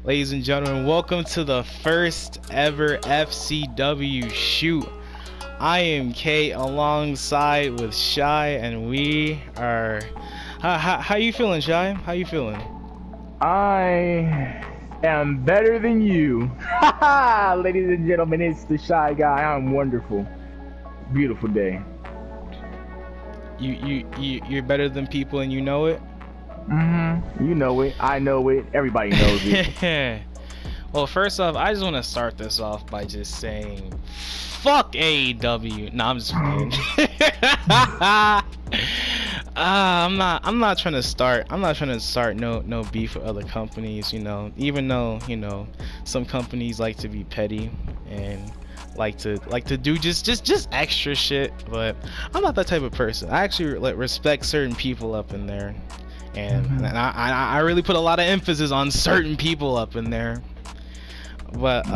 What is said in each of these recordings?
Ladies and gentlemen, welcome to the first ever FCW shoot. I am Kate alongside with Shy, and we are... How you feeling, Shy? How you feeling? I am better than you. Ladies and gentlemen, it's the Shy Guy. I'm wonderful. Beautiful day. You're better than people and you know it? You know it. I know it. Everybody knows it. Well, first off, I just want to start this off by just saying, fuck AEW. No, I'm just kidding. I'm not trying to start no beef with other companies, you know, even though, you know, some companies like to be petty and like to do just extra shit, but I'm not that type of person. I actually respect certain people up in there, and I really put a lot of emphasis on certain people up in there. But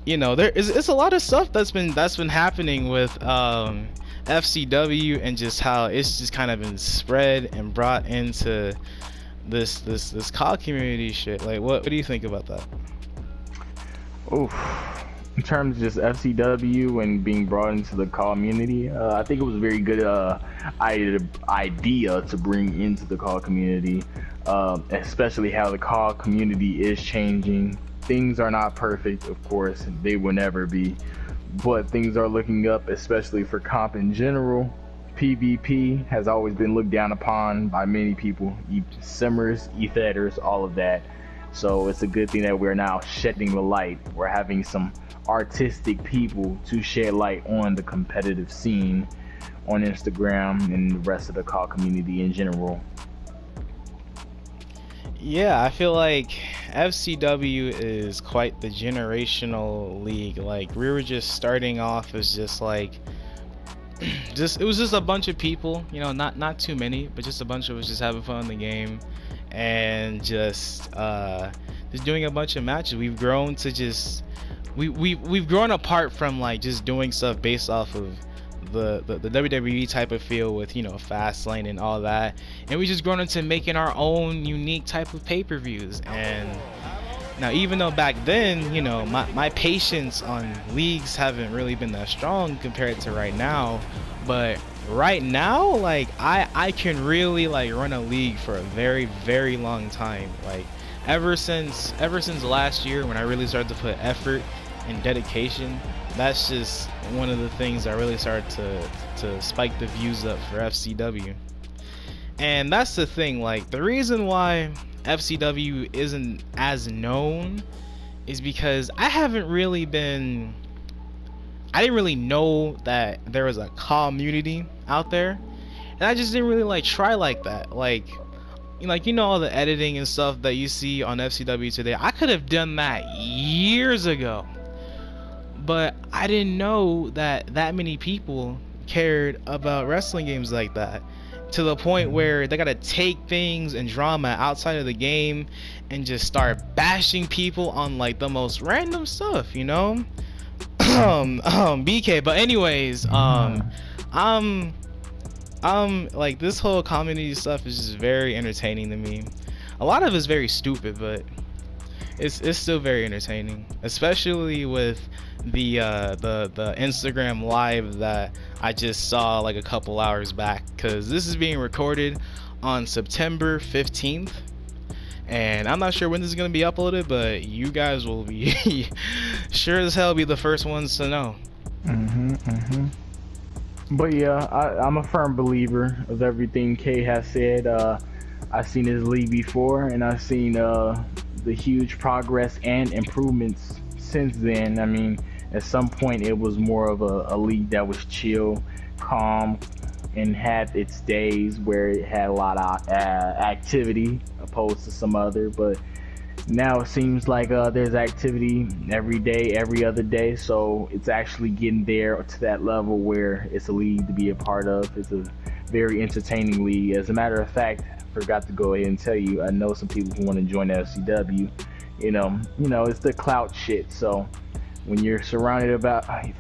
you know, it's a lot of stuff that's been happening with FCW, and just how it's just kind of been spread and brought into this COD community shit. Like, what do you think about that? Oof. In terms of just FCW and being brought into the community, I think it was a very good idea to bring into the COD community, especially how the COD community is changing. Things are not perfect, of course, and they will never be, but things are looking up, especially for comp in general. PvP has always been looked down upon by many people, simmers, ethers, all of that. So it's a good thing that we're now shedding the light. We're having some artistic people to shed light on the competitive scene on Instagram and the rest of the COD community in general. Yeah, I feel like FCW is quite the generational league. Like, we were just starting off as just like it was just a bunch of people, you know, not too many, but just a bunch of us just having fun in the game and just doing a bunch of matches. We've grown to just we've grown apart from like just doing stuff based off of the WWE type of feel with, you know, fast lane and all that, and we just grown into making our own unique type of pay-per-views. And now, even though back then, you know, my patience on leagues haven't really been that strong compared to right now, but right now, like, I can really like run a league for a very, very long time. Like, ever since last year, when I really started to put effort and dedication, that's just one of the things that really started to spike the views up for FCW. And that's the thing, like, the reason why FCW isn't as known is because I didn't really know that there was a community out there, and I just didn't really like try like that. Like you know, all the editing and stuff that you see on FCW today, I could have done that years ago, but I didn't know that many people cared about wrestling games like that, to the point where they gotta take things and drama outside of the game and just start bashing people on like the most random stuff, you know. BK, but anyways, like, this whole comedy stuff is just very entertaining to me. A lot of it's very stupid, but it's still very entertaining, especially with the Instagram live that I just saw like a couple hours back, because this is being recorded on September 15th, and I'm not sure when this is going to be uploaded, but you guys will be sure as hell be the first ones to know. But yeah, I'm a firm believer of everything Kay has said. I've seen his league before, and I've seen the huge progress and improvements since then. I mean, at some point it was more of a league that was chill, calm, and had its days where it had a lot of activity opposed to some other. But now it seems like there's activity every day, every other day, so it's actually getting there to that level where it's a league to be a part of. It's a very entertaining league. As a matter of fact, I forgot to go ahead and tell you, I know some people who want to join FCW. You know, it's the clout shit. So when you're surrounded by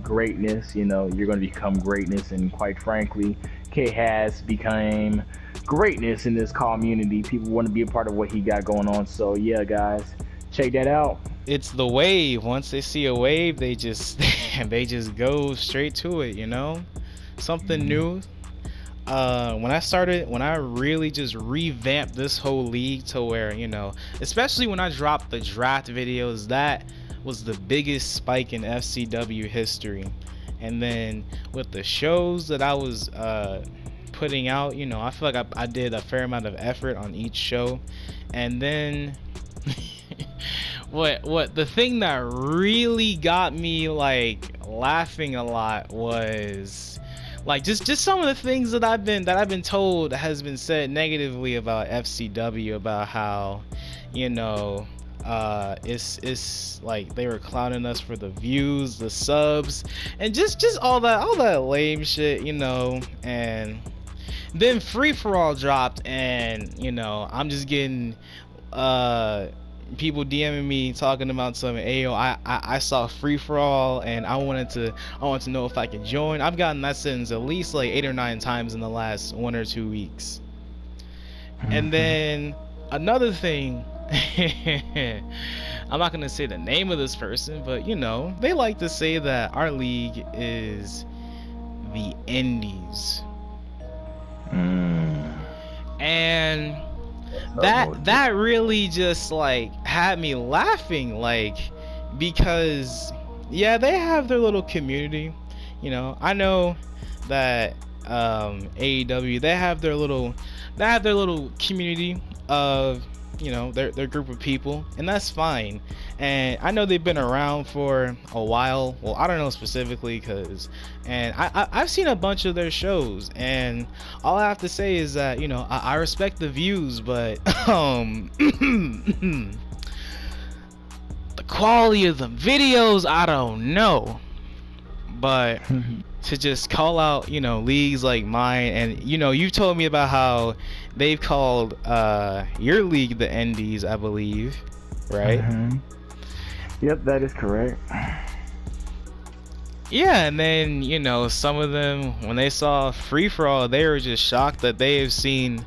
greatness, you know, you're going to become greatness. And quite frankly, K has become greatness in this community. People want to be a part of what he got going on. So yeah, guys, check that out. It's the wave. Once they see a wave, they just they just go straight to it, you know? Something new. When I really just revamped this whole league to where, you know, especially when I dropped the draft videos, that was the biggest spike in FCW history. And then with the shows that I was putting out, you know, I feel like I did a fair amount of effort on each show. And then what the thing that really got me like laughing a lot was like just some of the things that I've been told has been said negatively about FCW, about how, you know, it's like they were clowning us for the views, the subs, and just all that lame shit, you know. And then Free For All dropped, and you know, I'm just getting people DMing me talking about some, ayo, I saw Free For All and I want to know if I can join. I've gotten that sentence at least like 8 or 9 times in the last 1 or 2 weeks. And then another thing, I'm not gonna say the name of this person, but you know, they like to say that our league is the Indies. And that really just like had me laughing, like, because yeah, they have their little community, you know. I know that AEW, they have their little community of, you know, their group of people, and that's fine. And I know they've been around for a while. Well, I don't know specifically, and I've seen a bunch of their shows, and all I have to say is that, you know, I respect the views, but the quality of the videos, I don't know. But to just call out, you know, leagues like mine, and you know, you told me about how they've called your league the Indies, I believe, right? Yep, that is correct. Yeah, and then, you know, some of them, when they saw Free For All, they were just shocked that they have seen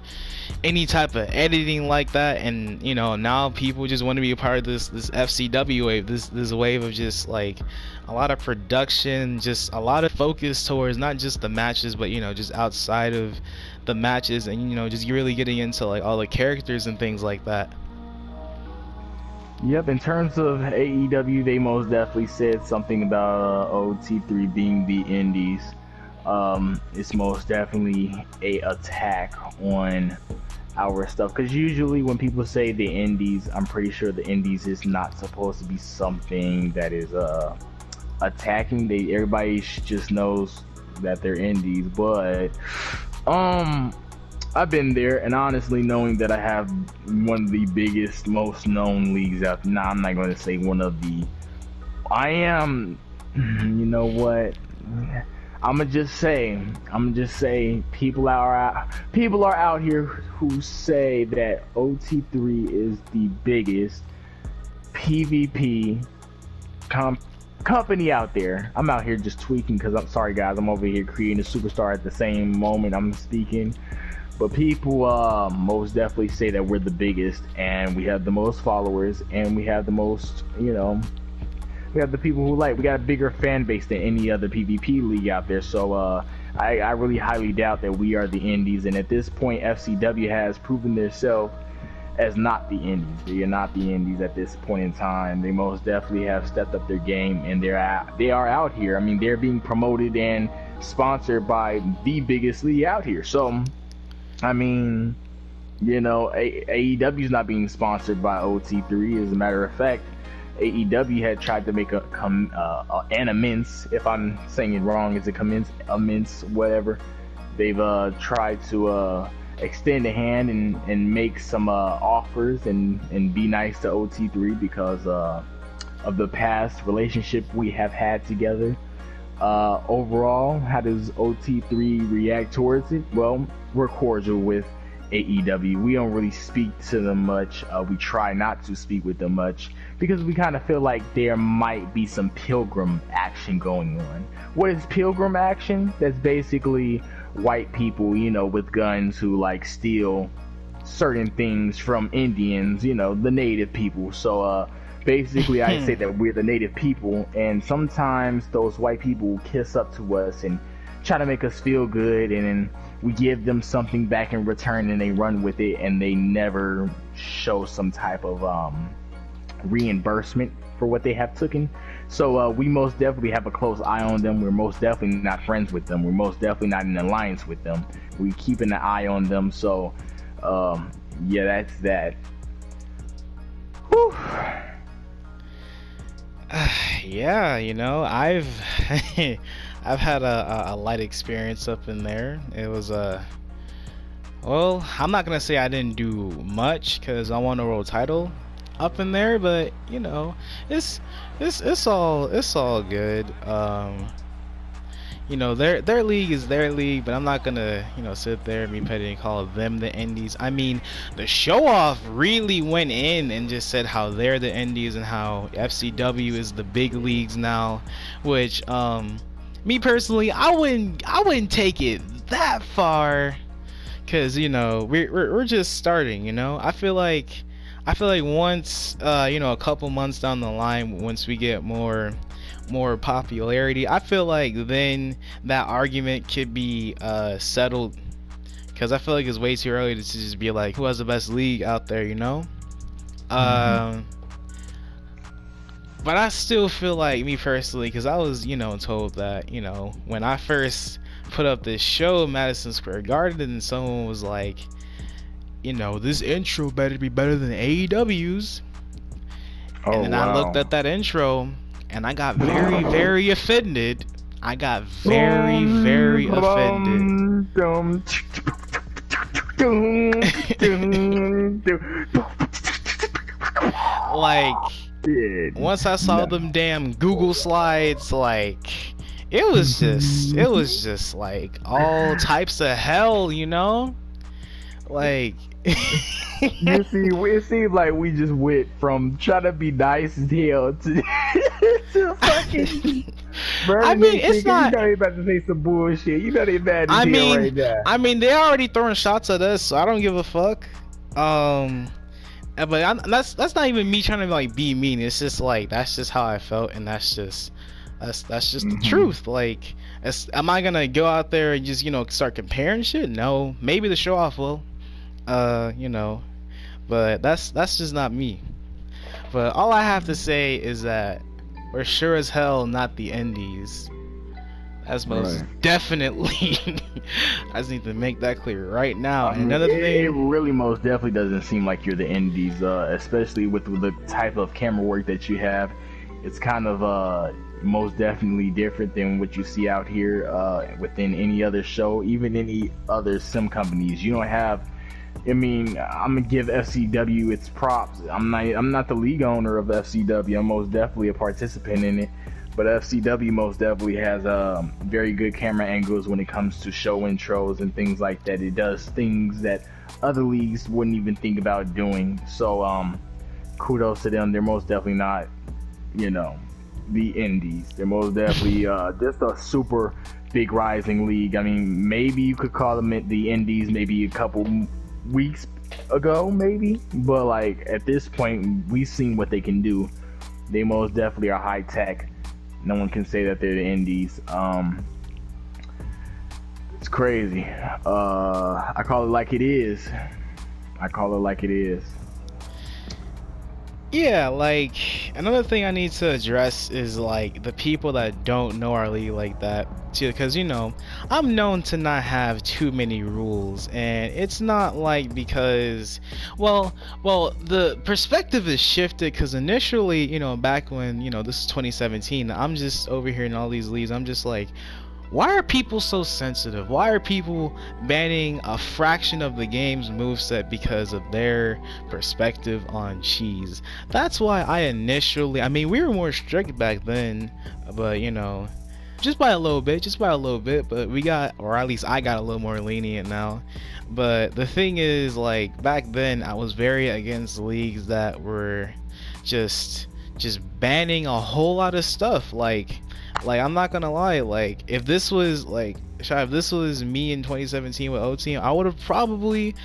any type of editing like that. And you know, now people just want to be a part of this FCW wave, this wave of just like a lot of production, just a lot of focus towards not just the matches, but you know, just outside of the matches, and you know, just really getting into like all the characters and things like that. Yep, in terms of AEW, they most definitely said something about OT3 being the Indies. It's most definitely a attack on our stuff, because usually when people say the Indies, I'm pretty sure the Indies is not supposed to be something that is attacking. Everybody just knows that they're Indies, but I've been there, and honestly, knowing that I have one of the biggest, most known leagues out there. Nah, I'm not going to say one of the. I am. You know what? I'ma just say, people are out here who say that OT3 is the biggest PvP company out there. I'm out here just tweaking because I'm sorry, guys. I'm over here creating a superstar at the same moment I'm speaking. But people most definitely say that we're the biggest, and we have the most followers, and we have the most, you know, we have the people who we got a bigger fan base than any other PvP league out there. So I really highly doubt that we are the Indies, and at this point FCW has proven themselves as not the Indies. They are not the Indies at this point in time. They most definitely have stepped up their game, and they are out here. I mean, they're being promoted and sponsored by the biggest league out here. So I mean, you know, AEW is not being sponsored by OT3. As a matter of fact, AEW had tried to make an amends. If I'm saying it wrong, is it amends, whatever. They've tried to extend a hand and make some offers and be nice to OT3 because of the past relationship we have had together. Overall, how does OT3 react towards it? Well, we're cordial with AEW. We don't really speak to them much. We try not to speak with them much because we kind of feel like there might be some pilgrim action going on. What is pilgrim action? That's basically white people, you know, with guns who like steal certain things from Indians, you know, the native people. So basically I say that we're the native people, and sometimes those white people kiss up to us and try to make us feel good, and then we give them something back in return and they run with it, and they never show some type of reimbursement for what they have taken. So we most definitely have a close eye on them. We're most definitely not friends with them. We're most definitely not in alliance with them. We keeping an eye on them. So yeah, that's that. Whew. Yeah, you know, I've I've had a light experience up in there. It was well, I'm not gonna say I didn't do much because I won a world title up in there, but you know, it's all good. You know, their league is their league, but I'm not gonna, you know, sit there and be petty and call them the Indies. I mean, the Showoff really went in and just said how they're the Indies and how FCW is the big leagues now, which me personally, I wouldn't take it that far, cause you know we're just starting. You know, I feel like once you know, a couple months down the line, once we get more popularity, I feel like then that argument could be settled, because I feel like it's way too early to just be like who has the best league out there, you know. But I still feel like, me personally, because I was, you know, told that, you know, when I first put up this show, Madison Square Garden, and someone was like, you know, this intro better be better than AEW's. And then I looked at that intro and I got very, very offended. I got very, very offended. Like, once I saw them damn Google slides, like, it was just like all types of hell, you know? Like, you see, it seems like we just went from trying to be nice as hell to fucking. I mean, it's not. You know they about to say some bullshit. You know they bad as hell right now. I mean, they already throwing shots at us, so I don't give a fuck. But that's not even me trying to like be mean. It's just like that's just how I felt, and that's just the truth. Like, am I gonna go out there and just, you know, start comparing shit? No, maybe the Showoff will. You know, but that's just not me. But all I have to say is that we're sure as hell not the Indies. That's most definitely. I just need to make that clear right now. I mean, another thing, it really most definitely doesn't seem like you're the Indies, especially with the type of camera work that you have. It's kind of most definitely different than what you see out here within any other show, even any other sim companies. You don't have. I mean, I'm gonna give FCW its props. I'm not the league owner of FCW. I'm most definitely a participant in it, but FCW most definitely has very good camera angles when it comes to show intros and things like that. It does things that other leagues wouldn't even think about doing. So kudos to them. They're most definitely not, you know, the Indies. They're most definitely just a super big rising league. I mean, maybe you could call them the Indies maybe a couple weeks ago, maybe, but like at this point we've seen what they can do. They most definitely are high tech. No one can say that they're the Indies. It's crazy. I call it like it is. yeah, like, another thing I need to address is like the people that don't know our league like that too, because, you know, I'm known to not have too many rules, and it's not like because well the perspective is shifted, because initially, you know, back when, you know, this is 2017, I'm just over here in all these leagues, I'm just like, why are people so sensitive? Why are people banning a fraction of the game's moveset because of their perspective on cheese? That's why I mean, we were more strict back then, but, you know, just by a little bit, but we got, or at least I got a little more lenient now. But the thing is, like, back then I was very against leagues that were just banning a whole lot of stuff. Like I'm not gonna lie, like, if this was like if this was me in 2017 with O-Team, I would have probably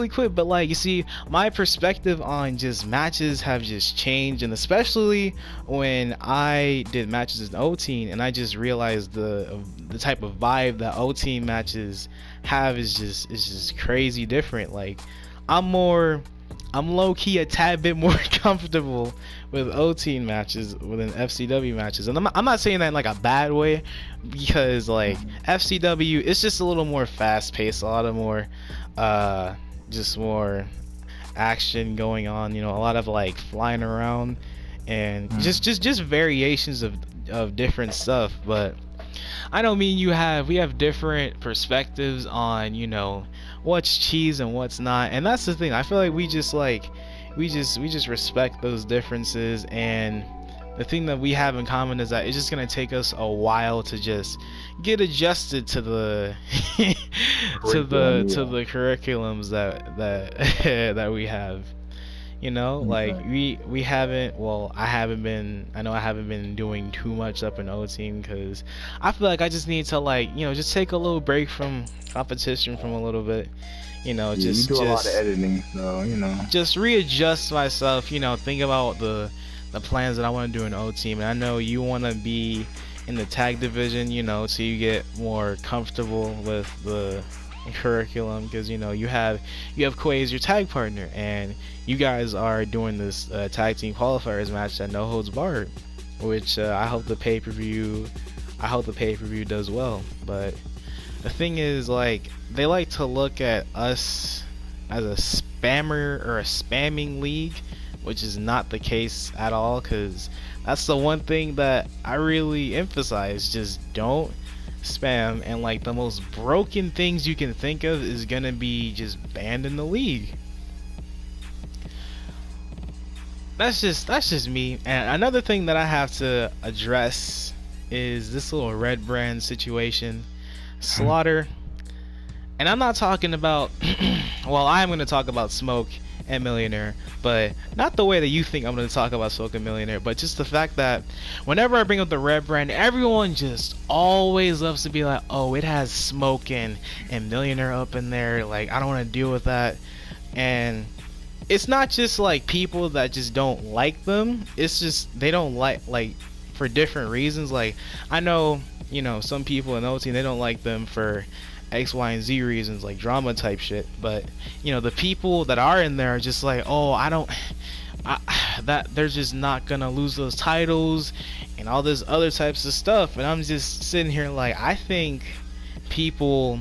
quit. But like, you see, my perspective on just matches have just changed, and especially when I did matches in O-Team, and I just realized the type of vibe that O-Team matches have is just crazy different. Like, I'm low-key a tad bit more comfortable with O-Team matches than FCW matches, and I'm not saying that in like a bad way, because like FCW, it's just a little more fast-paced, a lot of more just more action going on, you know, a lot of like flying around and just variations of different stuff. But I know me and you we have different perspectives on, you know, what's cheese and what's not, and that's the thing. I feel like we just respect those differences, and the thing that we have in common is that it's just gonna take us a while to just get adjusted to the to the curriculums that we have. You know, like we haven't, well, I know I haven't been doing too much up in O-Team, because I feel like I just need to, like, you know, just take a little break from competition from a little bit, you know. Yeah, you do a lot of editing, so, you know, just readjust myself, you know, think about the plans that I want to do in O-Team. And I know you want to be in the tag division, you know, so you get more comfortable with the curriculum, because, you know, you have Quay as your tag partner, and you guys are doing this tag team qualifiers match at No Holds Barred, which I hope the pay-per-view does well. But the thing is, like, they like to look at us as a spammer or a spamming league, which is not the case at all, because that's the one thing that I really emphasize: just don't spam. And like, the most broken things you can think of is gonna be just banned in the league. That's just me. And another thing that I have to address is this little red brand situation. Slaughter, and I'm not talking about well, I'm going to talk about Smoke and Millionaire, but not the way that you think I'm going to talk about Smoke and Millionaire, but just the fact that whenever I bring up the red brand, everyone just always loves to be like, oh, it has Smoke and Millionaire up in there, like, I don't want to deal with that. And it's not just like people that just don't like them, it's just they don't like for different reasons. Like, I know, you know, some people in OT, they don't like them for X, Y, and Z reasons, like drama type shit. But, you know, the people that are in there are just like, oh, that they're just not gonna lose those titles and all this other types of stuff. And I'm just sitting here like, I think people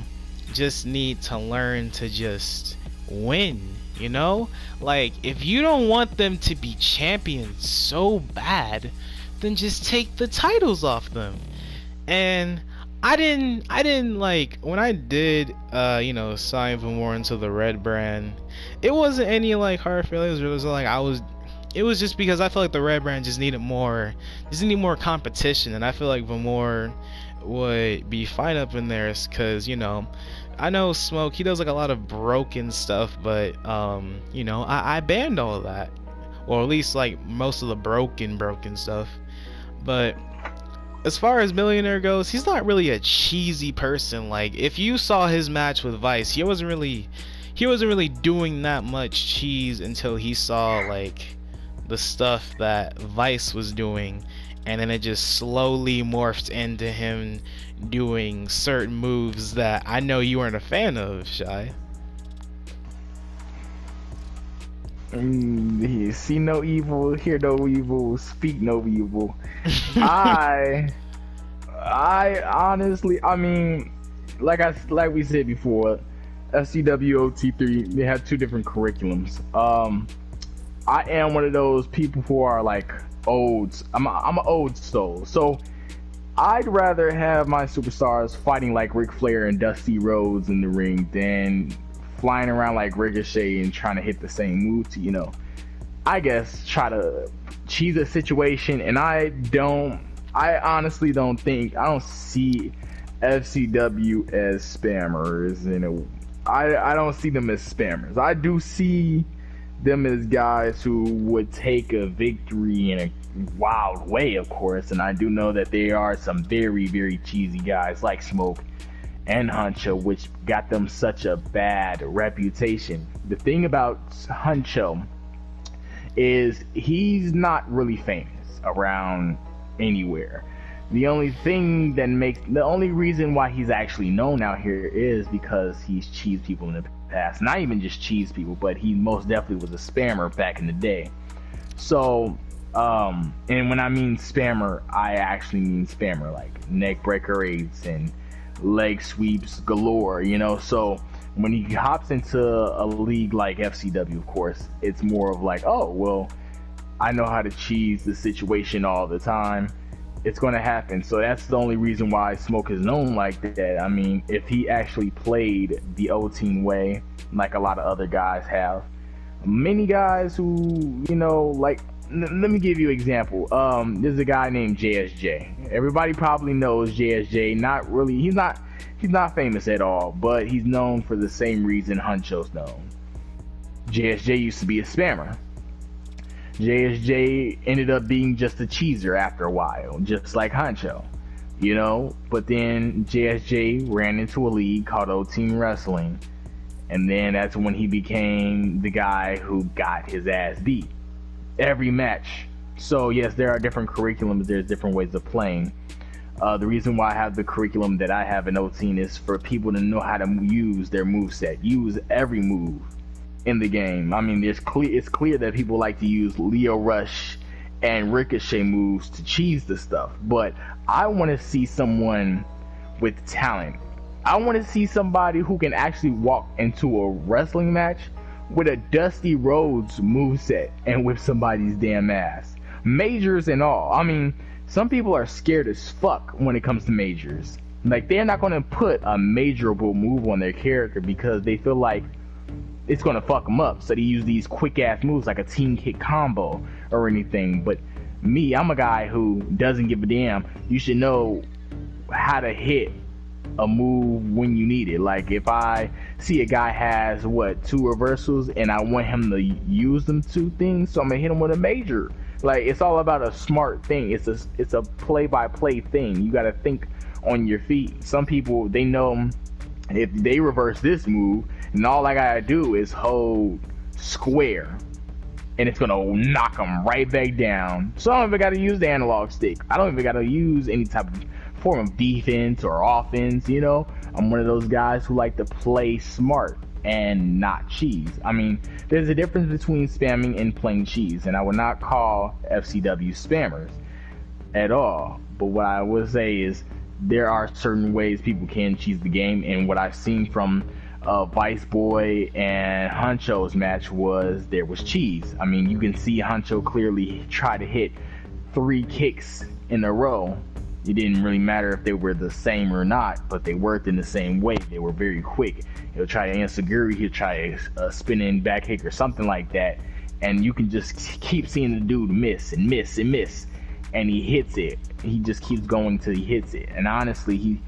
just need to learn to just win, you know? Like, if you don't want them to be champions so bad, then just take the titles off them. And I didn't like, when I did you know, sign Vamore into the red brand, it wasn't any like hard feelings. It was like it was just because I felt like the red brand just needed more competition, and I feel like Vamore would be fine up in there, because, you know, I know Smoke, he does like a lot of broken stuff, but you know, I banned all of that, or at least like most of the broken stuff. But as far as Millionaire goes, he's not really a cheesy person. Like, if you saw his match with Vice, he wasn't really doing that much cheese until he saw like the stuff that Vice was doing, and then it just slowly morphed into him doing certain moves that I know you weren't a fan of, Shy. See no evil, hear no evil, speak no evil. I honestly, I mean, like we said before, FCW OT3, they have two different curriculums. I am one of those people who are like olds. I'm an old soul, so I'd rather have my superstars fighting like Ric Flair and Dusty Rhodes in the ring than flying around like Ricochet and trying to hit the same move to, you know, I guess, try to cheese a situation. And I honestly don't see FCW as spammers, you know. I don't see them as spammers. I do see them as guys who would take a victory in a wild way, of course. And I do know that there are some very, very cheesy guys like Smoke and Huncho, which got them such a bad reputation. The thing about Huncho is he's not really famous around anywhere. The only reason why he's actually known out here is because he's cheesed people in the past. Not even just cheesed people, but he most definitely was a spammer back in the day. So, and when I mean spammer, I actually mean spammer, like neck breaker eights and leg sweeps galore, you know. So when he hops into a league like FCW, of course, it's more of like, oh, well, I know how to cheese the situation all the time. It's going to happen. So that's the only reason why Smoke is known like that. I mean, if he actually played the O-Team way, like a lot of other guys have, many guys who, you know, like, let me give you an example. There's a guy named JSJ. Everybody probably knows JSJ. Not really, he's not famous at all, but he's known for the same reason Huncho's known. JSJ used to be a spammer. JSJ ended up being just a cheeser after a while, just like Huncho, you know. But then JSJ ran into a league called O-Team Wrestling, and then that's when he became the guy who got his ass beat every match. So yes, there are different curriculums, there's different ways of playing. The reason why I have the curriculum that I have in O-Team is for people to know how to use their moveset, use every move in the game. I mean, it's clear that people like to use Leo Rush and Ricochet moves to cheese the stuff, but I want to see someone with talent. I want to see somebody who can actually walk into a wrestling match with a Dusty Rhodes moveset and whip somebody's damn ass, majors and all. I mean, some people are scared as fuck when it comes to majors. Like, they're not going to put a majorable move on their character because they feel like it's gonna fuck them up. So they use these quick ass moves like a team kick combo or anything. But me, I'm a guy who doesn't give a damn. You should know how to hit a move when you need it. Like, if I see a guy has 2 reversals and I want him to use them 2 things, so I'm gonna hit him with a major. Like, it's all about a smart thing. It's a play-by-play thing. You gotta think on your feet. Some people, they know if they reverse this move, and all I gotta do is hold square, and it's gonna knock them right back down. So I don't even gotta use the analog stick. I don't even gotta use any type of form of defense or offense, you know. I'm one of those guys who like to play smart and not cheese. I mean, there's a difference between spamming and playing cheese, and I would not call FCW spammers at all. But what I would say is there are certain ways people can cheese the game, and what I've seen from Vice Boy and Huncho's match was there was cheese. I mean, you can see Huncho clearly try to hit 3 kicks in a row. It didn't really matter if they were the same or not, but they worked in the same way. They were very quick. He'll try to enseguri, he'll try a spinning back kick or something like that, and you can just keep seeing the dude miss and miss and miss, and he hits it. He just keeps going till he hits it. And honestly,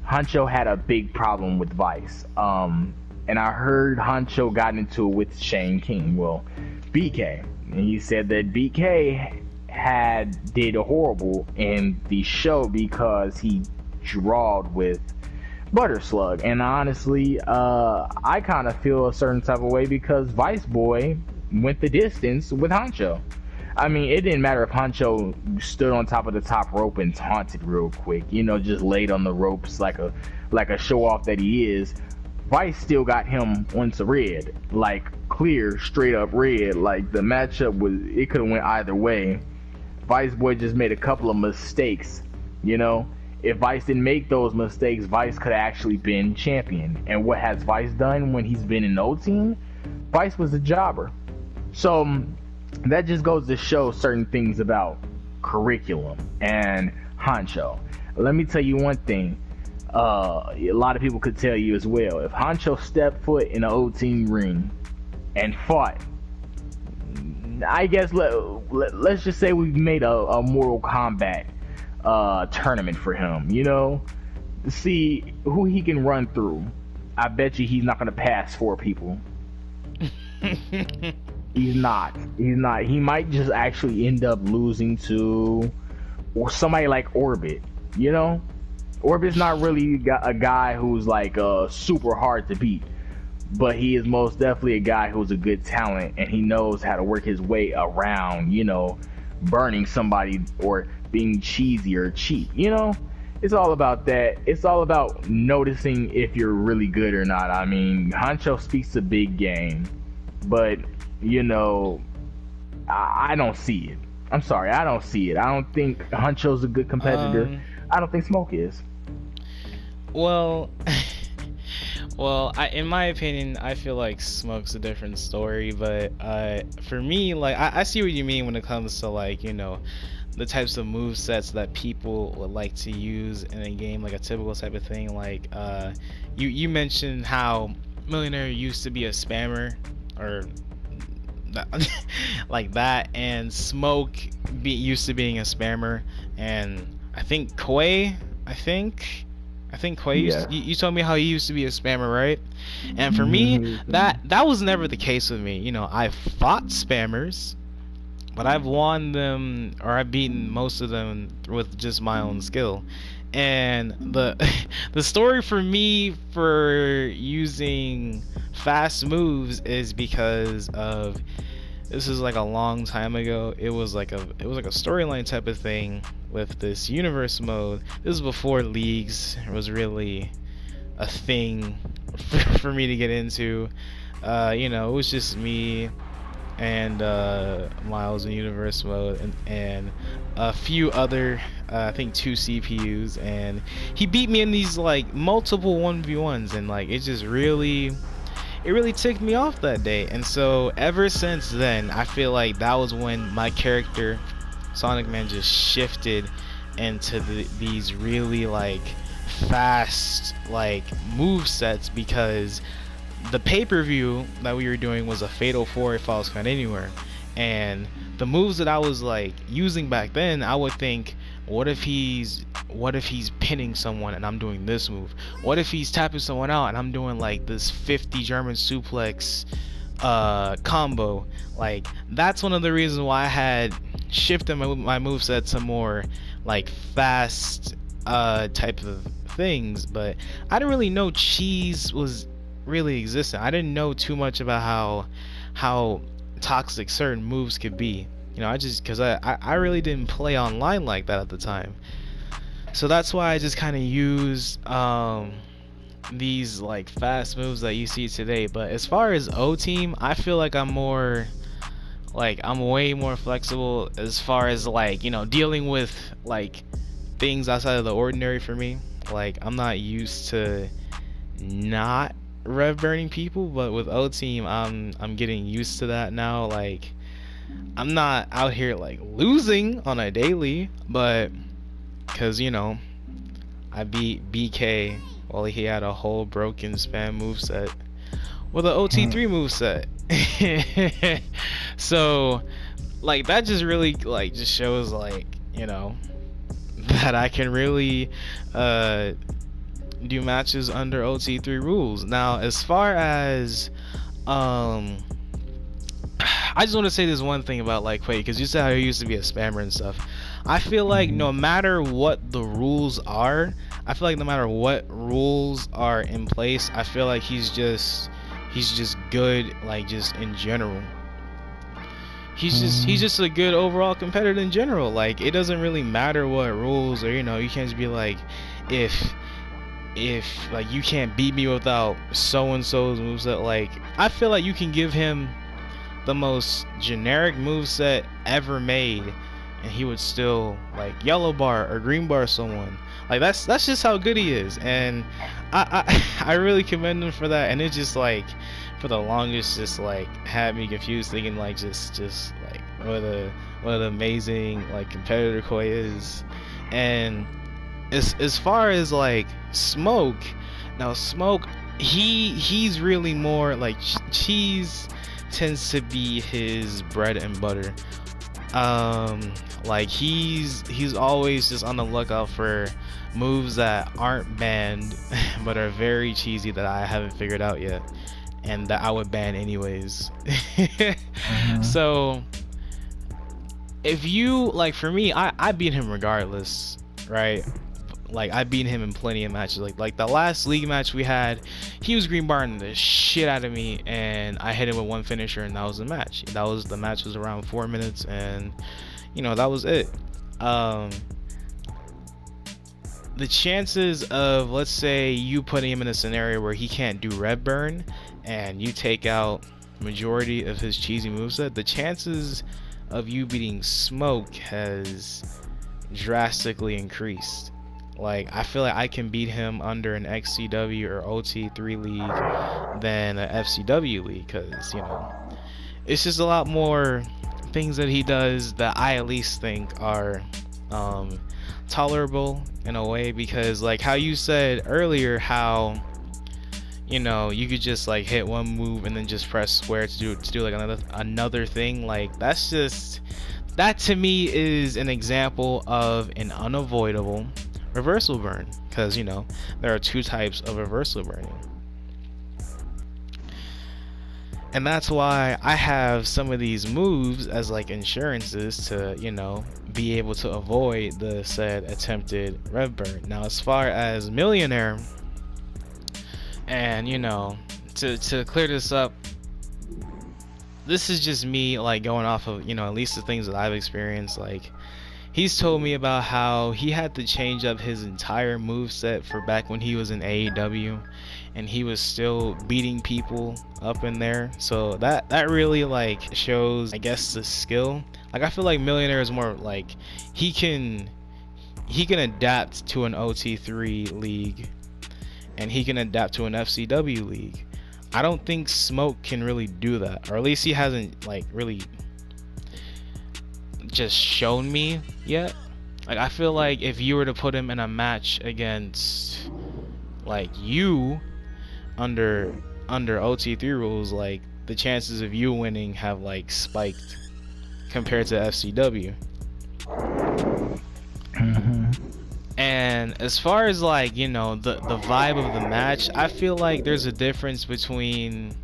Huncho had a big problem with Vice. And I heard Huncho got into it with Shane King, BK. And he said that BK did horrible in the show because he drawed with Butter Slug. And honestly, I kind of feel a certain type of way because Vice Boy went the distance with Huncho. I mean, it didn't matter if Huncho stood on top of the top rope and taunted real quick, you know, just laid on the ropes like a Showoff that he is. Vice still got him onto red, like clear, straight up red. Like, the matchup it could have went either way. Vice Boy just made a couple of mistakes, you know. If Vice didn't make those mistakes, Vice could have actually been champion. And what has Vice done when he's been in O-Team? Vice was a jobber. So that just goes to show certain things about curriculum and Huncho. Let me tell you one thing. A lot of people could tell you as well. If Huncho stepped foot in an O-Team ring and fought, I guess let's just say we made a Mortal Kombat tournament for him, you know, to see who he can run through. I bet you he's not gonna pass 4 people. He's not. He's not. He might just actually end up losing to or somebody like Orbit. You know, Orbit's not really a guy who's like super hard to beat, but he is most definitely a guy who's a good talent, and he knows how to work his way around, you know, burning somebody or being cheesy or cheap. You know, it's all about that. It's all about noticing if you're really good or not. I mean, Huncho speaks a big game, but you know, I don't see it. I'm sorry, I don't see it. I don't think Huncho's a good competitor. I don't think Smoke is. Well, in my opinion, I feel like Smoke's a different story. But for me, like, I see what you mean when it comes to, like, you know, the types of move sets that people would like to use in a game, like a typical type of thing. Like, you mentioned how Millionaire used to be a spammer, or like that, and Smoke used to being a spammer, and I think Quay, Yeah. you told me how he used to be a spammer, right? And for me, that was never the case with me. You know, I fought spammers, but I've won them, or I've beaten most of them with just my own skill. And the story for me for using fast moves is because of, this is like a long time ago. It was like a storyline type of thing with this universe mode. This was before leagues was really a thing for me to get into. You know, it was just me and Miles in universe mode, and a few other, I think 2 CPUs, and he beat me in these like multiple 1v1s, and like it really ticked me off that day. And so ever since then, I feel like that was when my character Sonic Man just shifted into these really like fast like move sets, because the pay-per-view that we were doing was a Fatal 4 Falls Count Anywhere, and the moves that I was like using back then, I would think, what if he's pinning someone and I'm doing this move? What if he's tapping someone out and I'm doing like this 50 German suplex combo? Like, that's one of the reasons why I had shifted my moveset to more like fast type of things. But I didn't really know cheese was really existent. I didn't know too much about how toxic certain moves could be. You know, because I really didn't play online like that at the time. So that's why I just kind of use these like fast moves that you see today. But as far as O Team, I feel like I'm way more flexible as far as like, you know, dealing with like things outside of the ordinary for me. Like, I'm not used to not rev burning people, but with O Team, I'm getting used to that now. Like, I'm not out here like losing on a daily, but because, you know, I beat BK while he had a whole broken spam moveset with an OT3 moveset. So like, that just really like just shows, like, you know, that I can really do matches under OT3 rules. Now, as far as I just want to say this one thing about like Quake, because you said how he used to be a spammer and stuff. I feel like no matter what the rules are, I feel like no matter what rules are in place, I feel like he's just good, like, just in general. He's just a good overall competitor in general. Like, it doesn't really matter what rules, or, you know, you can't just be like, if like you can't beat me without so and so's moveset. Like, I feel like you can give him the most generic moveset ever made, and he would still like yellow bar or green bar someone. Like, that's just how good he is, and I really commend him for that. And it just, like, for the longest, just like had me confused, thinking like just like what an amazing like competitor Koi is. And as far as like Smoke, now Smoke, he's really more like cheese tends to be his bread and butter. Like, he's always just on the lookout for moves that aren't banned but are very cheesy that I haven't figured out yet. and that I would ban anyways. Mhm. So if you like, for me, I beat him regardless, right? Like I beat him in plenty of matches. Like the last league match we had, he was green barring the shit out of me, and I hit him with one finisher, and that was the match. The match was around 4 minutes, and that was it. The chances of, let's say, you putting him in a scenario where he can't do red burn, and you take out majority of his cheesy moveset, the chances of you beating Smoke has drastically increased. Like I feel like I can beat him under an XCW or OT3 league than an FCW league, because it's just a lot more things that he does that I at least think are tolerable in a way, because like how you said earlier, how you could just like hit one move and then just press square to do like another thing. Like that to me is an example of an unavoidable reversal burn, because there are two types of reversal burning, and that's why I have some of these moves as like insurances to be able to avoid the said attempted red burn. Now as far as Millionaire, and to clear this up, this is just me like going off of at least the things that I've experienced. Like he's told me about how he had to change up his entire moveset for back when he was in AEW, and he was still beating people up in there. So that really like shows, I guess, the skill. Like I feel like Millionaire is more like he can adapt to an OT3 league, and he can adapt to an FCW league. I don't think Smoke can really do that, or at least he hasn't like really just shown me yet. Like I feel like if you were to put him in a match against like you under OT3 rules, like the chances of you winning have like spiked compared to FCW. And as far as like the vibe of the match, I feel like there's a difference between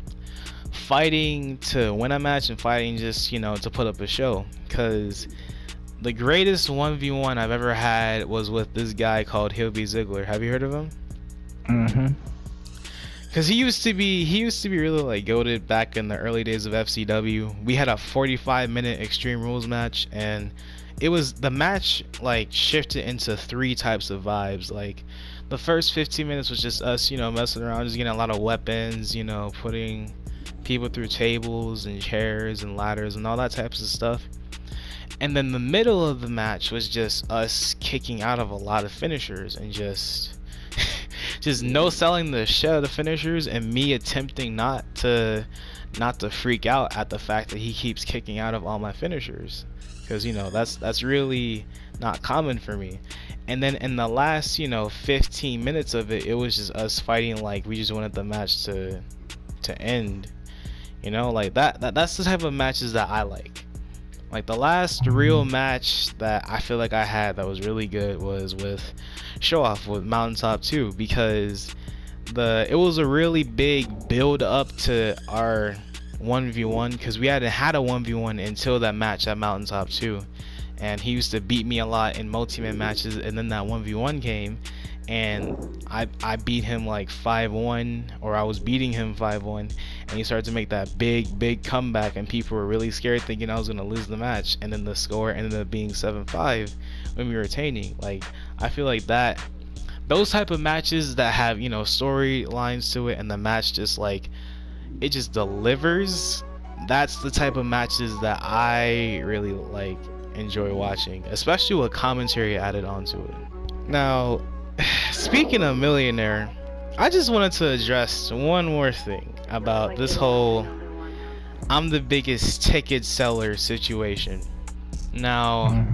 fighting to win a match and fighting just to put up a show. Because the greatest 1v1 I've ever had was with this guy called Hilby Ziggler. Have you heard of him? Because he used to be really like goated back in the early days of FCW. We had a 45-minute Extreme Rules match, and the match like shifted into three types of vibes. Like the first 15 minutes was just us messing around, just getting a lot of weapons, putting people through tables and chairs and ladders and all that types of stuff. And then the middle of the match was just us kicking out of a lot of finishers and just no selling the shit out of the finishers, and me attempting not to freak out at the fact that he keeps kicking out of all my finishers, because that's really not common for me. And then in the last 15 minutes of it, it was just us fighting like we just wanted the match to end. Like that's the type of matches that I like. Like the last real match that I feel like I had that was really good was with Showoff with Mountaintop 2, because it was a really big build up to our 1v1, because we hadn't had a 1v1 until that match at Mountaintop 2, and he used to beat me a lot in multi-man matches, and then that 1v1 came, and I beat him like 5-1, or I was beating him 5-1, and he started to make that big comeback, and people were really scared, thinking I was gonna lose the match, and then the score ended up being 7-5 when we were retaining. Like I feel like those type of matches that have storylines to it, and the match just like it just delivers, that's the type of matches that I really like enjoy watching, especially with commentary added onto it. Now speaking of Millionaire, I just wanted to address one more thing about this whole I'm the biggest ticket seller situation. Now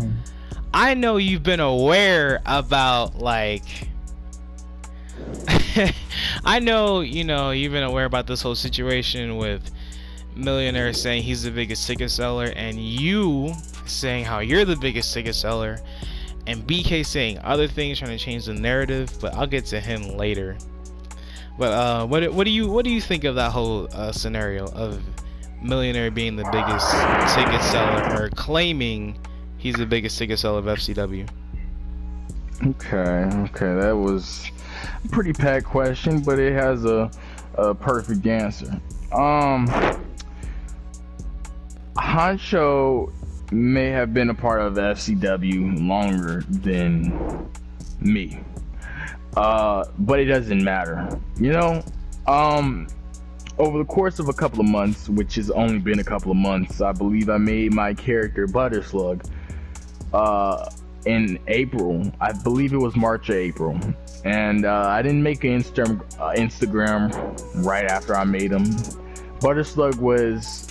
I know you've been aware about like I know you've been aware about this whole situation with Millionaire saying he's the biggest ticket seller, and you saying how you're the biggest ticket seller, and BK saying other things, trying to change the narrative, but I'll get to him later. But what do you think of that whole scenario of Millionaire being the biggest ticket seller, or claiming he's the biggest ticket seller of FCW? Okay, that was a pretty packed question, but it has a perfect answer. Honcho may have been a part of FCW longer than me, but it doesn't matter, you know. Over the course of a couple of months, which has only been a couple of months, I believe I made my character Slug in April. I believe it was March or April, and I didn't make an Instagram right after I made him. Slug was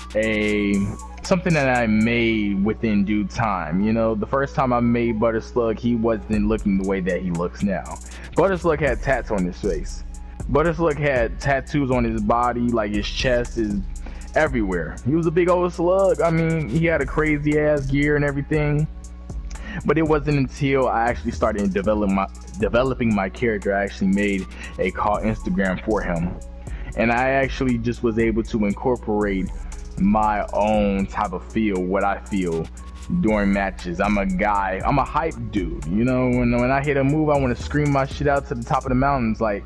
something that I made within due time. You know, the first time I made Slug, he wasn't looking the way that he looks now. Slug had tats on his face. Slug had tattoos on his body, like his chest is everywhere. He was a big old slug. I mean, he had a crazy ass gear and everything. But it wasn't until I actually started developing my character, I actually made a call Instagram for him. And I actually just was able to incorporate my own type of feel, what I feel during matches. I'm a hype dude, you know. When I hit a move, I want to scream my shit out to the top of the mountains. Like,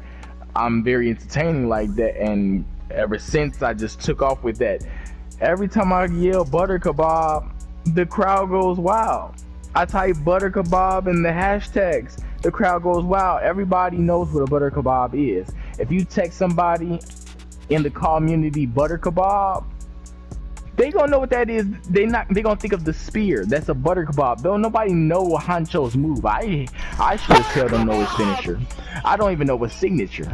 I'm very entertaining like that, and ever since I just took off with that. Every time I yell butter kebab, the crowd goes wild. I type butter kebab in the hashtags, the crowd goes wild. Everybody knows what a butter kebab is. If you text somebody in the community butter kebab, they gonna know what that is. They gonna think of the spear. That's a butter kebab. Don't nobody know Honcho's move. I sure as hell don't know his finisher. I don't even know his signature.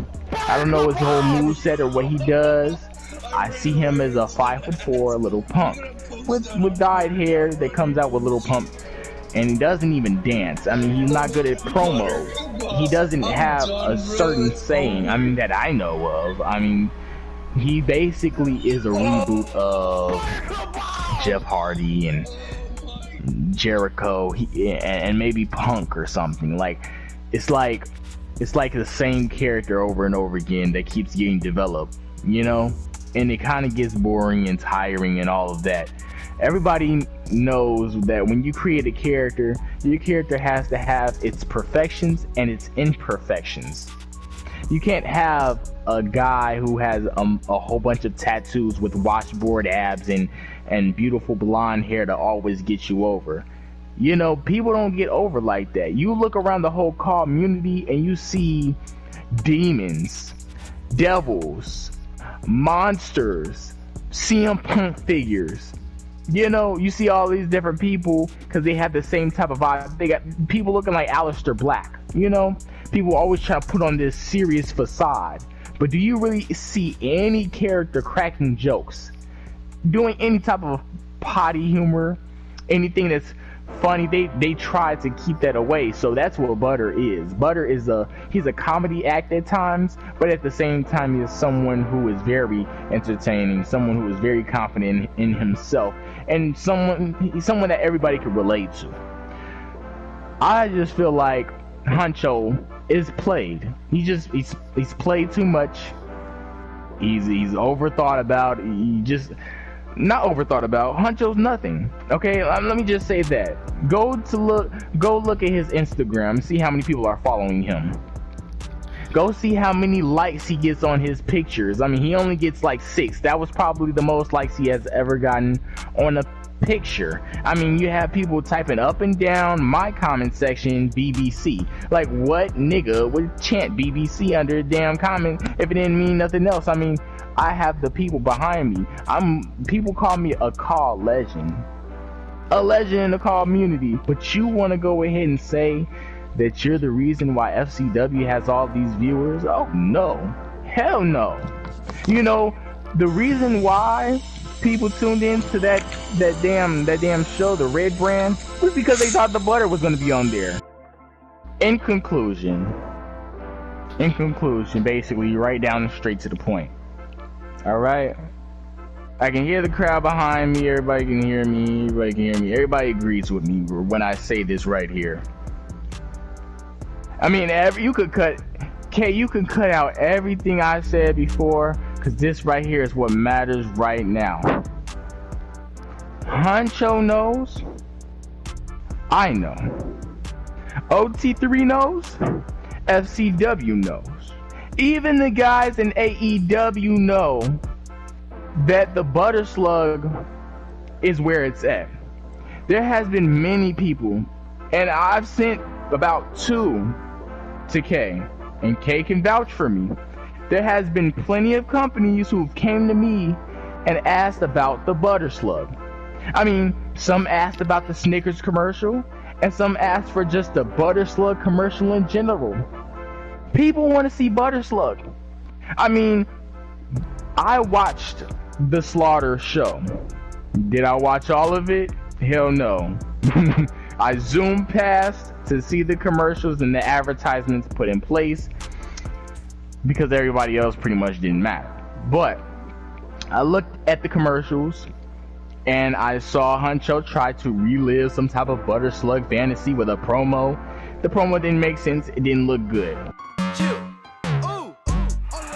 I don't know his whole move set or what he does. I see him as a 5'4" little punk with dyed hair that comes out with little pump, and he doesn't even dance. I mean, he's not good at promo. He doesn't have a certain saying, I mean, that I know of. I mean, he basically is a reboot of Jeff Hardy and Jericho, and maybe Punk or something. Like, it's like the same character over and over again that keeps getting developed, you know? And it kind of gets boring and tiring and all of that. Everybody knows that when you create a character, your character has to have its perfections and its imperfections. You can't have a guy who has a whole bunch of tattoos with washboard abs and beautiful blonde hair to always get you over. You know, people don't get over like that. You look around the whole community and you see demons, devils, monsters, CM Punk figures. You know, you see all these different people because they have the same type of vibe. They got people looking like Aleister Black, you know? People always try to put on this serious facade. But do you really see any character cracking jokes? Doing any type of potty humor? Anything that's funny? They try to keep that away. So that's what Butter is. Butter is he's a comedy act at times, but at the same time he is someone who is very entertaining, someone who is very confident in himself, and someone that everybody can relate to. I just feel like Honcho is played. He's played too much. He's overthought about. He just not overthought about. Honcho's nothing. Okay, let me just say that. Go look at his Instagram. See how many people are following him. Go see how many likes he gets on his pictures. I mean, he only gets like 6. That was probably the most likes he has ever gotten on a picture. I mean, you have people typing up and down my comment section BBC. Like, what nigga would chant BBC under a damn comment if it didn't mean nothing else? I mean, I have the people behind me. People call me a call legend. A legend in the call community. But you want to go ahead and say that you're the reason why FCW has all these viewers? Oh no. Hell no. You know, the reason why people tuned in to that damn show, the Red Brand, was because they thought the butter was going to be on there. In conclusion, basically, right down and straight to the point. Alright? I can hear the crowd behind me, everybody can hear me, everybody agrees with me when I say this right here. I mean, you could cut Okay, you can cut out everything I said before, because this right here is what matters right now. Huncho knows. I know. OT3 knows. FCW knows. Even the guys in AEW know that the Butter Slug is where it's at. There has been many people, and I've sent about 2 to K, and K can vouch for me. There has been plenty of companies who came to me and asked about the Butter Slug. I mean, some asked about the Snickers commercial, and some asked for just the Butter Slug commercial in general. People want to see Butter Slug. I mean, I watched the Slaughter show. Did I watch all of it? Hell no. I zoomed past to see the commercials and the advertisements put in place because everybody else pretty much didn't matter. But I looked at the commercials and I saw Huncho try to relive some type of Butter Slug fantasy with a promo. The promo didn't make sense. It didn't look good.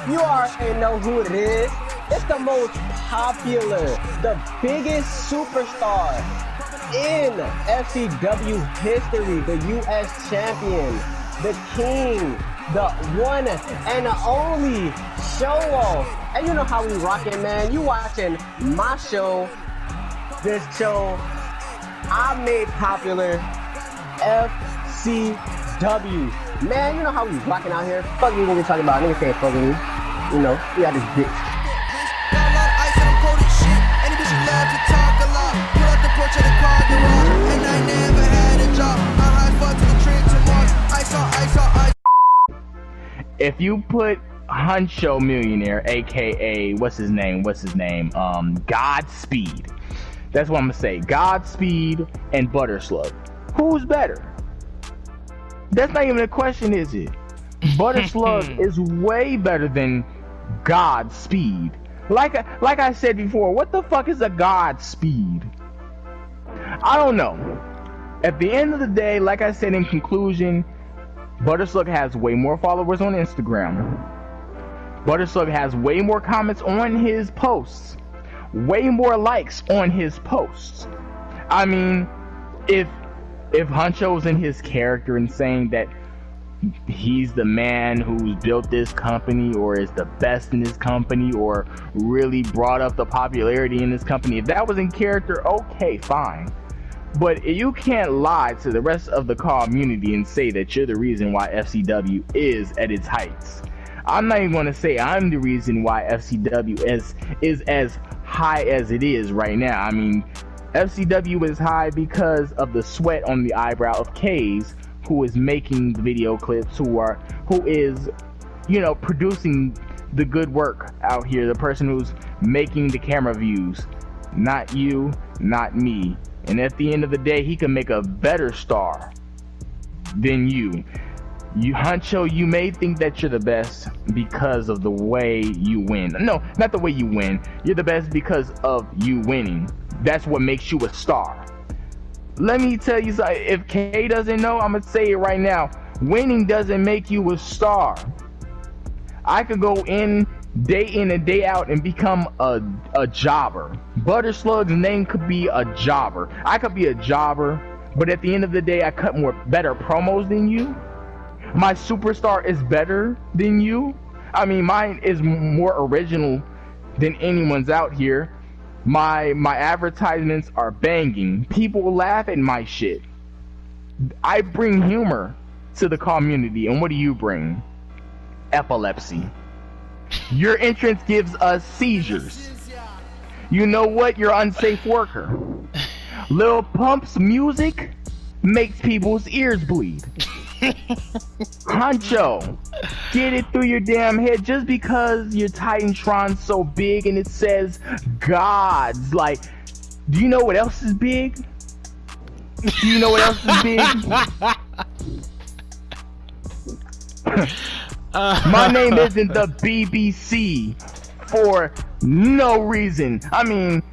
You already know who it is. It's the most popular, the biggest superstar in FCW history, the US champion, the king, the one and the only Showoff. And you know how we rockin', man. You watching my show, this show I made popular, FCW. Man, you know how we rockin' out here. Fuck you gonna be talking about, niggas can't fuck with me. You know, we got this bitch. If you put HunchoMillionair, aka what's his name? Godspeed. That's what I'm gonna say. Godspeed and Butter Slug. Who's better? That's not even a question, is it? Butter Slug is way better than Godspeed. Like I said before, what the fuck is a Godspeed? I don't know. At the end of the day, like I said in conclusion, Butter Slug has way more followers on Instagram. Butter Slug has way more comments on his posts. Way more likes on his posts. I mean, if Huncho's in his character and saying that he's the man who's built this company or is the best in this company or really brought up the popularity in this company, if that was in character, okay, fine. But you can't lie to the rest of the community and say that you're the reason why FCW is at its heights. I'm not even going to say I'm the reason why FCW is as high as it is right now. I mean, FCW is high because of the sweat on the eyebrow of K's, who is making the video clips, who is, you know, producing the good work out here, the person who's making the camera views. Not you, not me. And at the end of the day, he can make a better star than you. You, Huncho, you may think that you're the best because of the way you win. No, not the way you win. You're the best because of you winning. That's what makes you a star. Let me tell you something. If K doesn't know, I'm going to say it right now. Winning doesn't make you a star. I could go in and day out and become a jobber. Butter Slug's name could be a jobber. I could be a jobber, but at the end of the day, I cut better promos than you. My superstar is better than you. I mean, mine is more original than anyone's out here. My advertisements are banging. People laugh at my shit. I bring humor to the community, and what do you bring? Epilepsy. Your entrance gives us seizures. You know what? You're an unsafe worker. Lil Pump's music makes people's ears bleed. Huncho, get it through your damn head. Just because your Titantron's so big and it says gods, like, do you know what else is big? Do you know what else is big? My name isn't the BBC for no reason. I mean,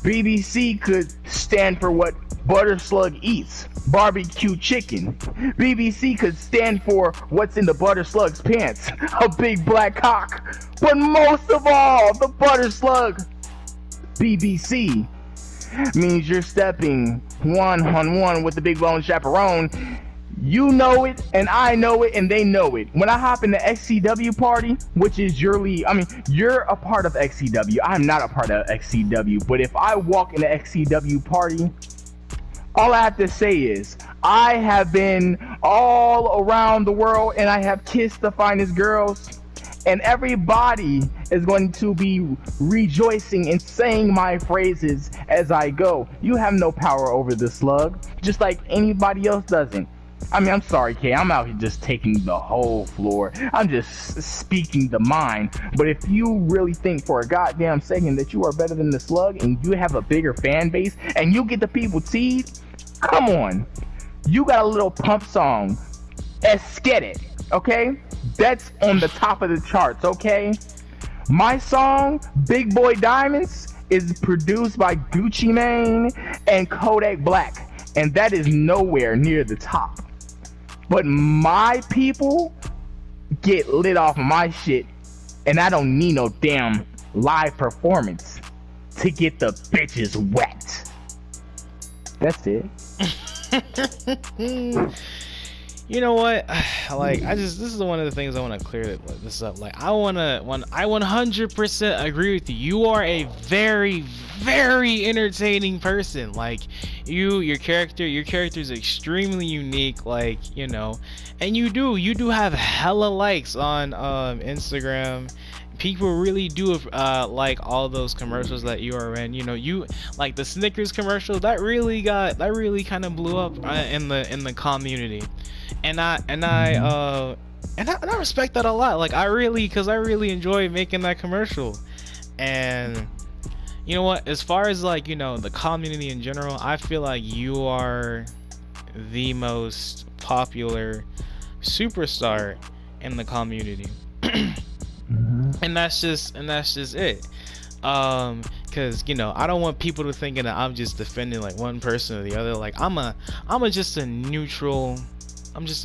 BBC could stand for what Butter Slug eats barbecue chicken. BBC could stand for what's in the Butter Slug's pants, a big black cock. But most of all, the Butter Slug, BBC, means you're stepping one-on-one with the big lone chaperone. You know it, and I know it, and they know it. When I hop in the XCW party, which is your league, I mean, you're a part of XCW. I'm not a part of XCW, but if I walk in the XCW party, all I have to say is, I have been all around the world, and I have kissed the finest girls, and everybody is going to be rejoicing and saying my phrases as I go. You have no power over the Slug, just like anybody else doesn't. I mean, I'm sorry, Kay, I'm out here just taking the whole floor. I'm just speaking the mind. But if you really think for a goddamn second that you are better than the Slug and you have a bigger fan base and you get the people teed, come on. You got a little pump song, Esket, okay? That's on the top of the charts, okay? My song, Big Boy Diamonds, is produced by Gucci Mane and Kodak Black, and that is nowhere near the top. But my people get lit off of my shit, and I don't need no damn live performance to get the bitches wet. That's it. You know what? Like, this is one of the things I want to clear this up. Like, I 100% agree with you. You are a very, very entertaining person. Like, your character is extremely unique. Like, you know, and you do have hella likes on Instagram. People really do like all those commercials that you are in. You know, you like the Snickers commercial that really kind of blew up in the community, and I respect that a lot. Like, because I really enjoy making that commercial. And you know what, as far as, like, you know, the community in general, I feel like you are the most popular superstar in the community. And that's just it. Because, you know, I don't want people to think that I'm just defending like one person or the other. Like, I'm just a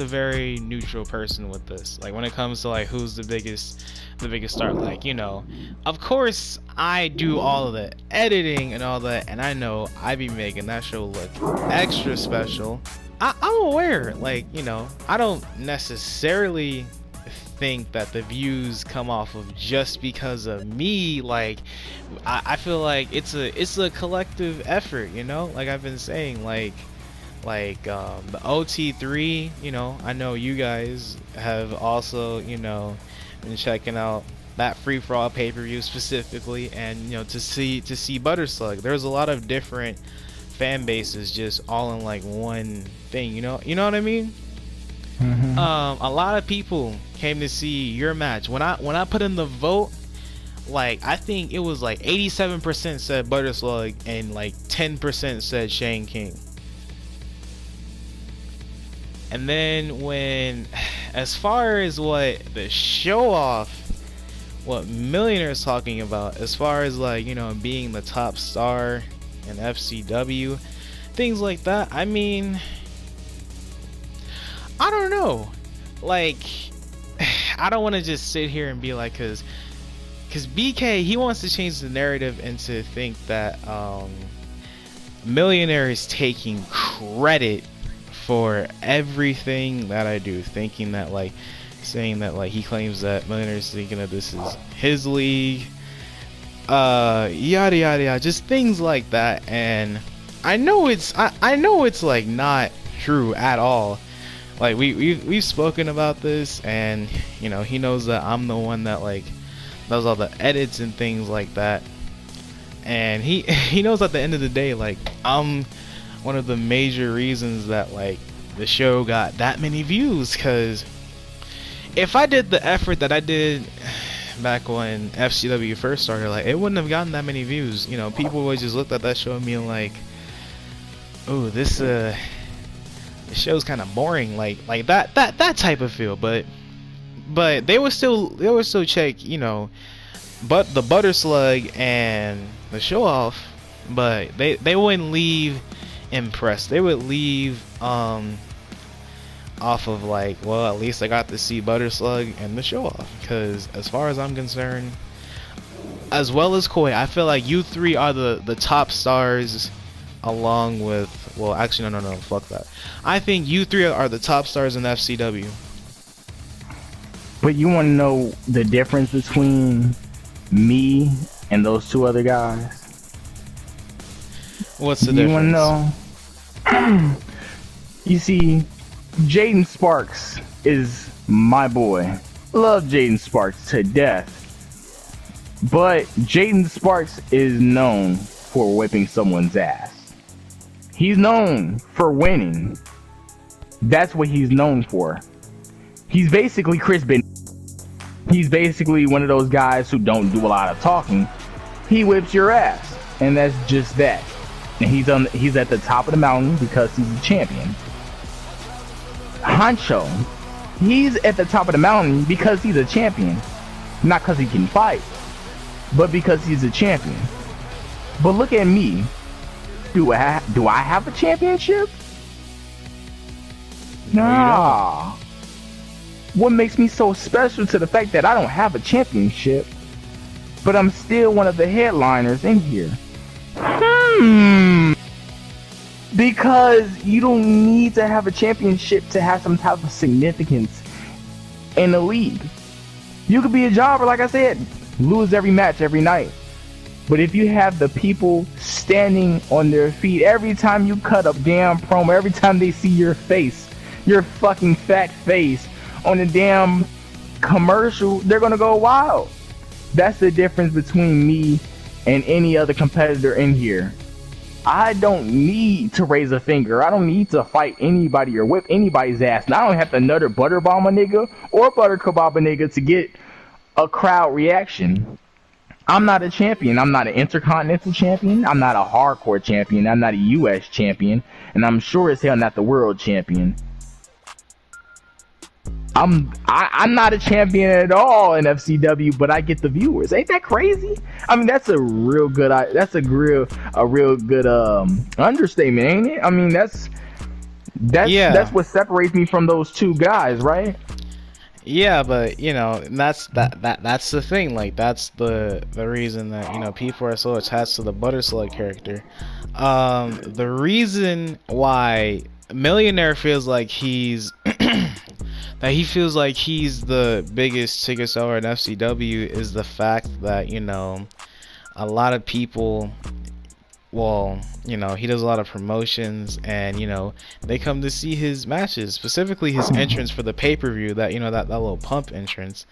very neutral person with this. Like, when it comes to like who's the biggest star, like, you know, of course I do all of the editing and all that, and I know I be making that show look extra special. I'm aware, like, you know, I don't necessarily think that the views come off of just because of me. Like, I feel like it's a collective effort, you know, like I've been saying, like the OT3, you know, I know you guys have also, you know, been checking out that free for all pay-per-view specifically, and, you know, to see Butter Slug, there's a lot of different fan bases just all in like one thing, you know what I mean? Mm-hmm. A lot of people came to see your match. When I put in the vote, like, I think it was like 87% said Butter Slug and like 10% said Shane King. And then as far as what the Showoff, what Millionaire is talking about, as far as, like, you know, being the top star in FCW, things like that, I mean, I don't know. Like, I don't want to just sit here and be like, because BK, he wants to change the narrative and to think that Millionaire is taking credit for everything that I do, thinking that, like, saying that, like, he claims that Millionaire is thinking that this is his league, yada yada yada, just things like that. And I know it's like not true at all. Like, we've spoken about this, and, you know, he knows that I'm the one that, like, does all the edits and things like that, and he knows at the end of the day, like, I'm one of the major reasons that, like, the show got that many views. Because if I did the effort that I did back when FCW first started, like, it wouldn't have gotten that many views. You know, people would just look at that show and be like, oh, this show's kind of boring, like that type of feel. But they would still check, you know, but the Butter Slug and the Showoff, but they wouldn't leave impressed. They would leave off of like, well, at least I got to see Butter Slug and the Showoff. Because as far as I'm concerned, as well as Koi, I feel like you three are the top stars, along with, well, actually no, fuck that. I think you three are the top stars in FCW. But you want to know the difference between me and those two other guys? What's the difference? You want to know? You see, Jaden Sparks is my boy. Love Jaden Sparks to death. But Jaden Sparks is known for whipping someone's ass. He's known for winning. That's what he's known for. He's basically Chris Benoit. He's basically one of those guys who don't do a lot of talking. He whips your ass, and that's just that. And he's at the top of the mountain because he's a champion. Honcho, he's at the top of the mountain because he's a champion, not because he can fight, but because he's a champion. But look at me. Do I have a championship? Nah. What makes me so special to the fact that I don't have a championship, but I'm still one of the headliners in here? Because you don't need to have a championship to have some type of significance in the league. You could be a jobber, like I said, lose every match every night. But if you have the people standing on their feet every time you cut a damn promo, every time they see your face, your fucking fat face on a damn commercial, they're gonna go wild. That's the difference between me and any other competitor in here. I don't need to raise a finger. I don't need to fight anybody or whip anybody's ass. And I don't have to nutter butter bomb a nigga or butter kebab a nigga to get a crowd reaction. I'm not a champion. I'm not an intercontinental champion. I'm not a hardcore champion. I'm not a US champion. And I'm sure as hell not the world champion. I'm not a champion at all in FCW, but I get the viewers. Ain't that crazy? I mean, that's a real good understatement, ain't it? I mean, that's what separates me from those two guys, right? Yeah, but you know, that's the thing. Like, that's the reason that, you know, people are so attached to the Butter Slug character. The reason why Millionaire feels like he's the biggest ticket seller in FCW is the fact that, you know, a lot of people, well, you know, he does a lot of promotions, and, you know, they come to see his matches, specifically his entrance for the pay-per-view, that, you know, that little pump entrance.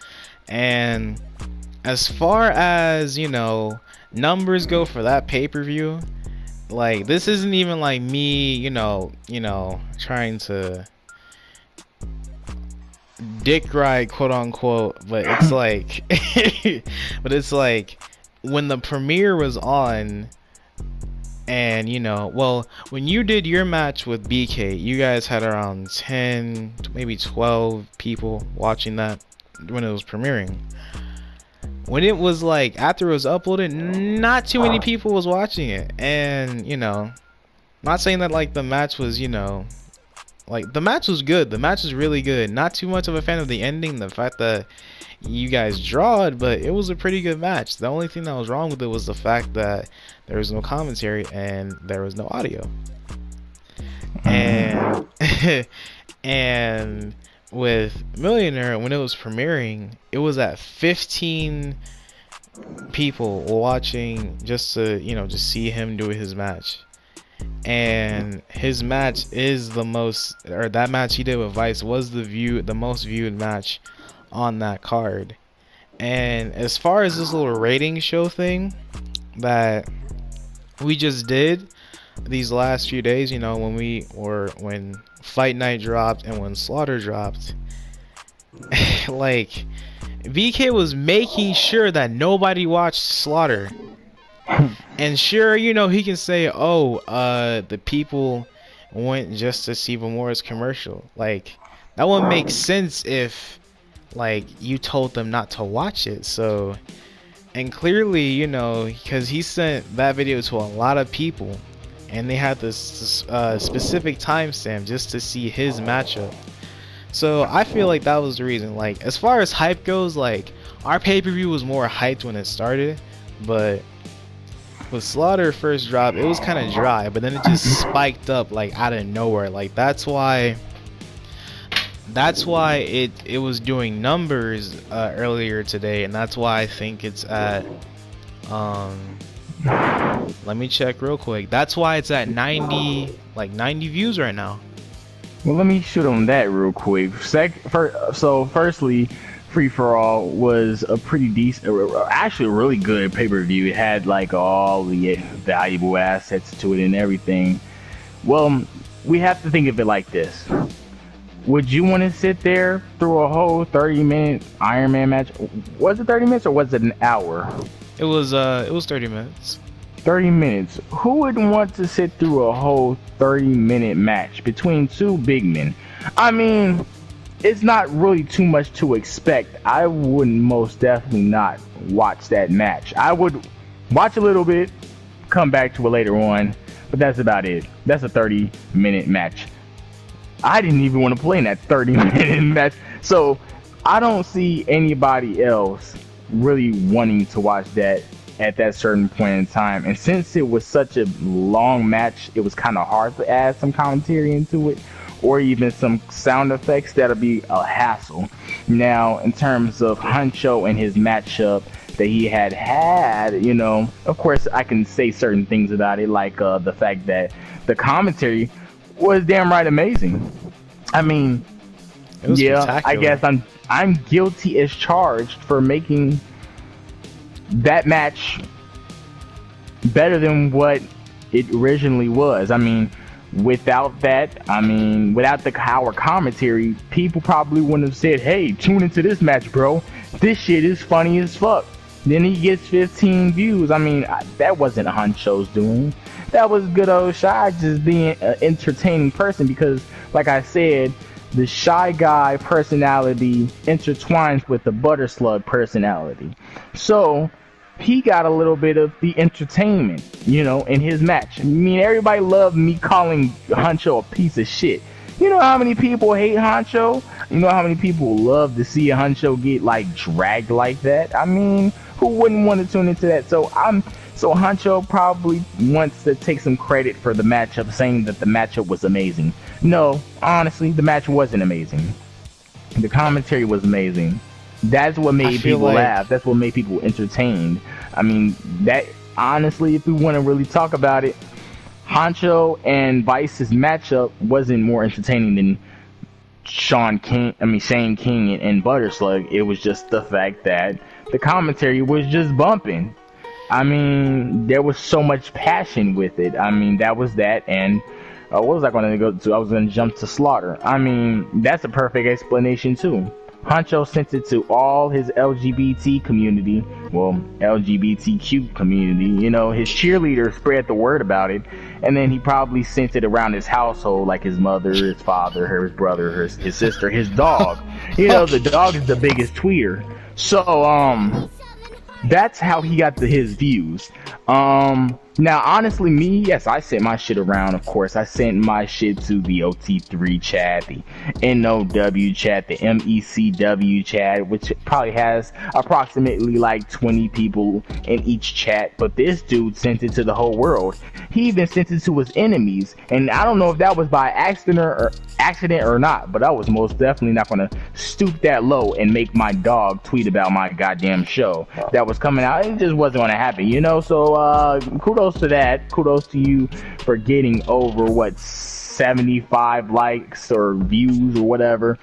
And as far as, you know, numbers go for that pay-per-view, like, this isn't even like me, you know, trying to dick ride, quote unquote, but it's like when the premiere was on, and, you know, well, when you did your match with BK, you guys had around 10, maybe 12 people watching that when it was premiering. When it was like, after it was uploaded, not too many people was watching it. And, you know, not saying that like the match was, you know, like, the match was good. The match was really good. Not too much of a fan of the ending, the fact that you guys drawed, but it was a pretty good match. The only thing that was wrong with it was the fact that there was no commentary and there was no audio. And and with Millionaire, when it was premiering, it was at 15 people watching just to, you know, just see him do his match. And his match is the most, or that match he did with Vice was the most viewed match on that card. And as far as this little rating show thing that we just did these last few days, you know, when Fight Night dropped and when Slaughter dropped, like, VK was making sure that nobody watched Slaughter. And sure, you know, he can say, oh, the people went just to see Vamora's commercial. Like, that wouldn't make sense if, like, you told them not to watch it. So, and clearly, you know, because he sent that video to a lot of people, and they had this specific timestamp just to see his matchup. So I feel like that was the reason. Like, as far as hype goes, like, our pay-per-view was more hyped when it started, but with Slaughter first drop, it was kind of dry, but then it just spiked up like out of nowhere. Like, that's why it was doing numbers earlier today, and that's why I think it's at let me check real quick. That's why it's at 90 views right now. Well, let me shoot on that real quick. Firstly, Free for All was a pretty decent, actually a really good pay-per-view. It had like all the valuable assets to it and everything. Well, we have to think of it like this. Would you want to sit there through a whole 30-minute Iron Man match? Was it 30 minutes or was it an hour? It was 30 minutes. 30 minutes. Who would want to sit through a whole 30-minute match between two big men? I mean, it's not really too much to expect. I would most definitely not watch that match. I would watch a little bit, come back to it later on, but that's about it. That's a 30-minute match. I didn't even want to play in that 30-minute match, so I don't see anybody else really wanting to watch that at that certain point in time. And since it was such a long match, it was kind of hard to add some commentary into it or even some sound effects. That'll be a hassle. Now, in terms of Huncho and his matchup that he had, you know, of course I can say certain things about it, like the fact that the commentary was damn right amazing. I mean, yeah, I guess I'm guilty as charged for making that match better than what it originally was. I mean, without our commentary, people probably wouldn't have said, hey, tune into this match, bro. This shit is funny as fuck. Then he gets 15 views. I mean, that wasn't Huncho's doing. That was good old Shy just being an entertaining person, because, like I said, the Shy Guy personality intertwines with the Butter Slug personality. So he got a little bit of the entertainment, you know, in his match. I mean, everybody loved me calling Huncho a piece of shit. You know how many people hate Huncho? You know how many people love to see a Huncho get, like, dragged like that? I mean, who wouldn't want to tune into that? So Huncho probably wants to take some credit for the matchup, saying that the matchup was amazing. No, honestly, the match wasn't amazing. The commentary was amazing. That's what made people laugh. That's what made people entertained. I mean, that, honestly, if we want to really talk about it, Huncho and Vice's matchup wasn't more entertaining than Shane King and Butter Slug. It was just the fact that the commentary was just bumping. I mean, there was so much passion with it. I mean, that was that. And what was I going to go to? I was going to jump to Slaughter. I mean, that's a perfect explanation too. Huncho sent it to all his LGBT community, well, LGBTQ community, you know, his cheerleaders spread the word about it, and then he probably sent it around his household, like his mother, his father, his brother, his sister, his dog. You know, the dog is the biggest tweeter. So, that's how he got his views. Now, honestly, yes, I sent my shit around, of course. I sent my shit to the OT3 chat, the NOW chat, the MECW chat, which probably has approximately like 20 people in each chat. But this dude sent it to the whole world. He even sent it to his enemies. And I don't know if that was by accident or not, but I was most definitely not going to stoop that low and make my dog tweet about my goddamn show that was coming out. It just wasn't going to happen, you know? So, kudos to that. Kudos to you for getting over 75 likes or views or whatever.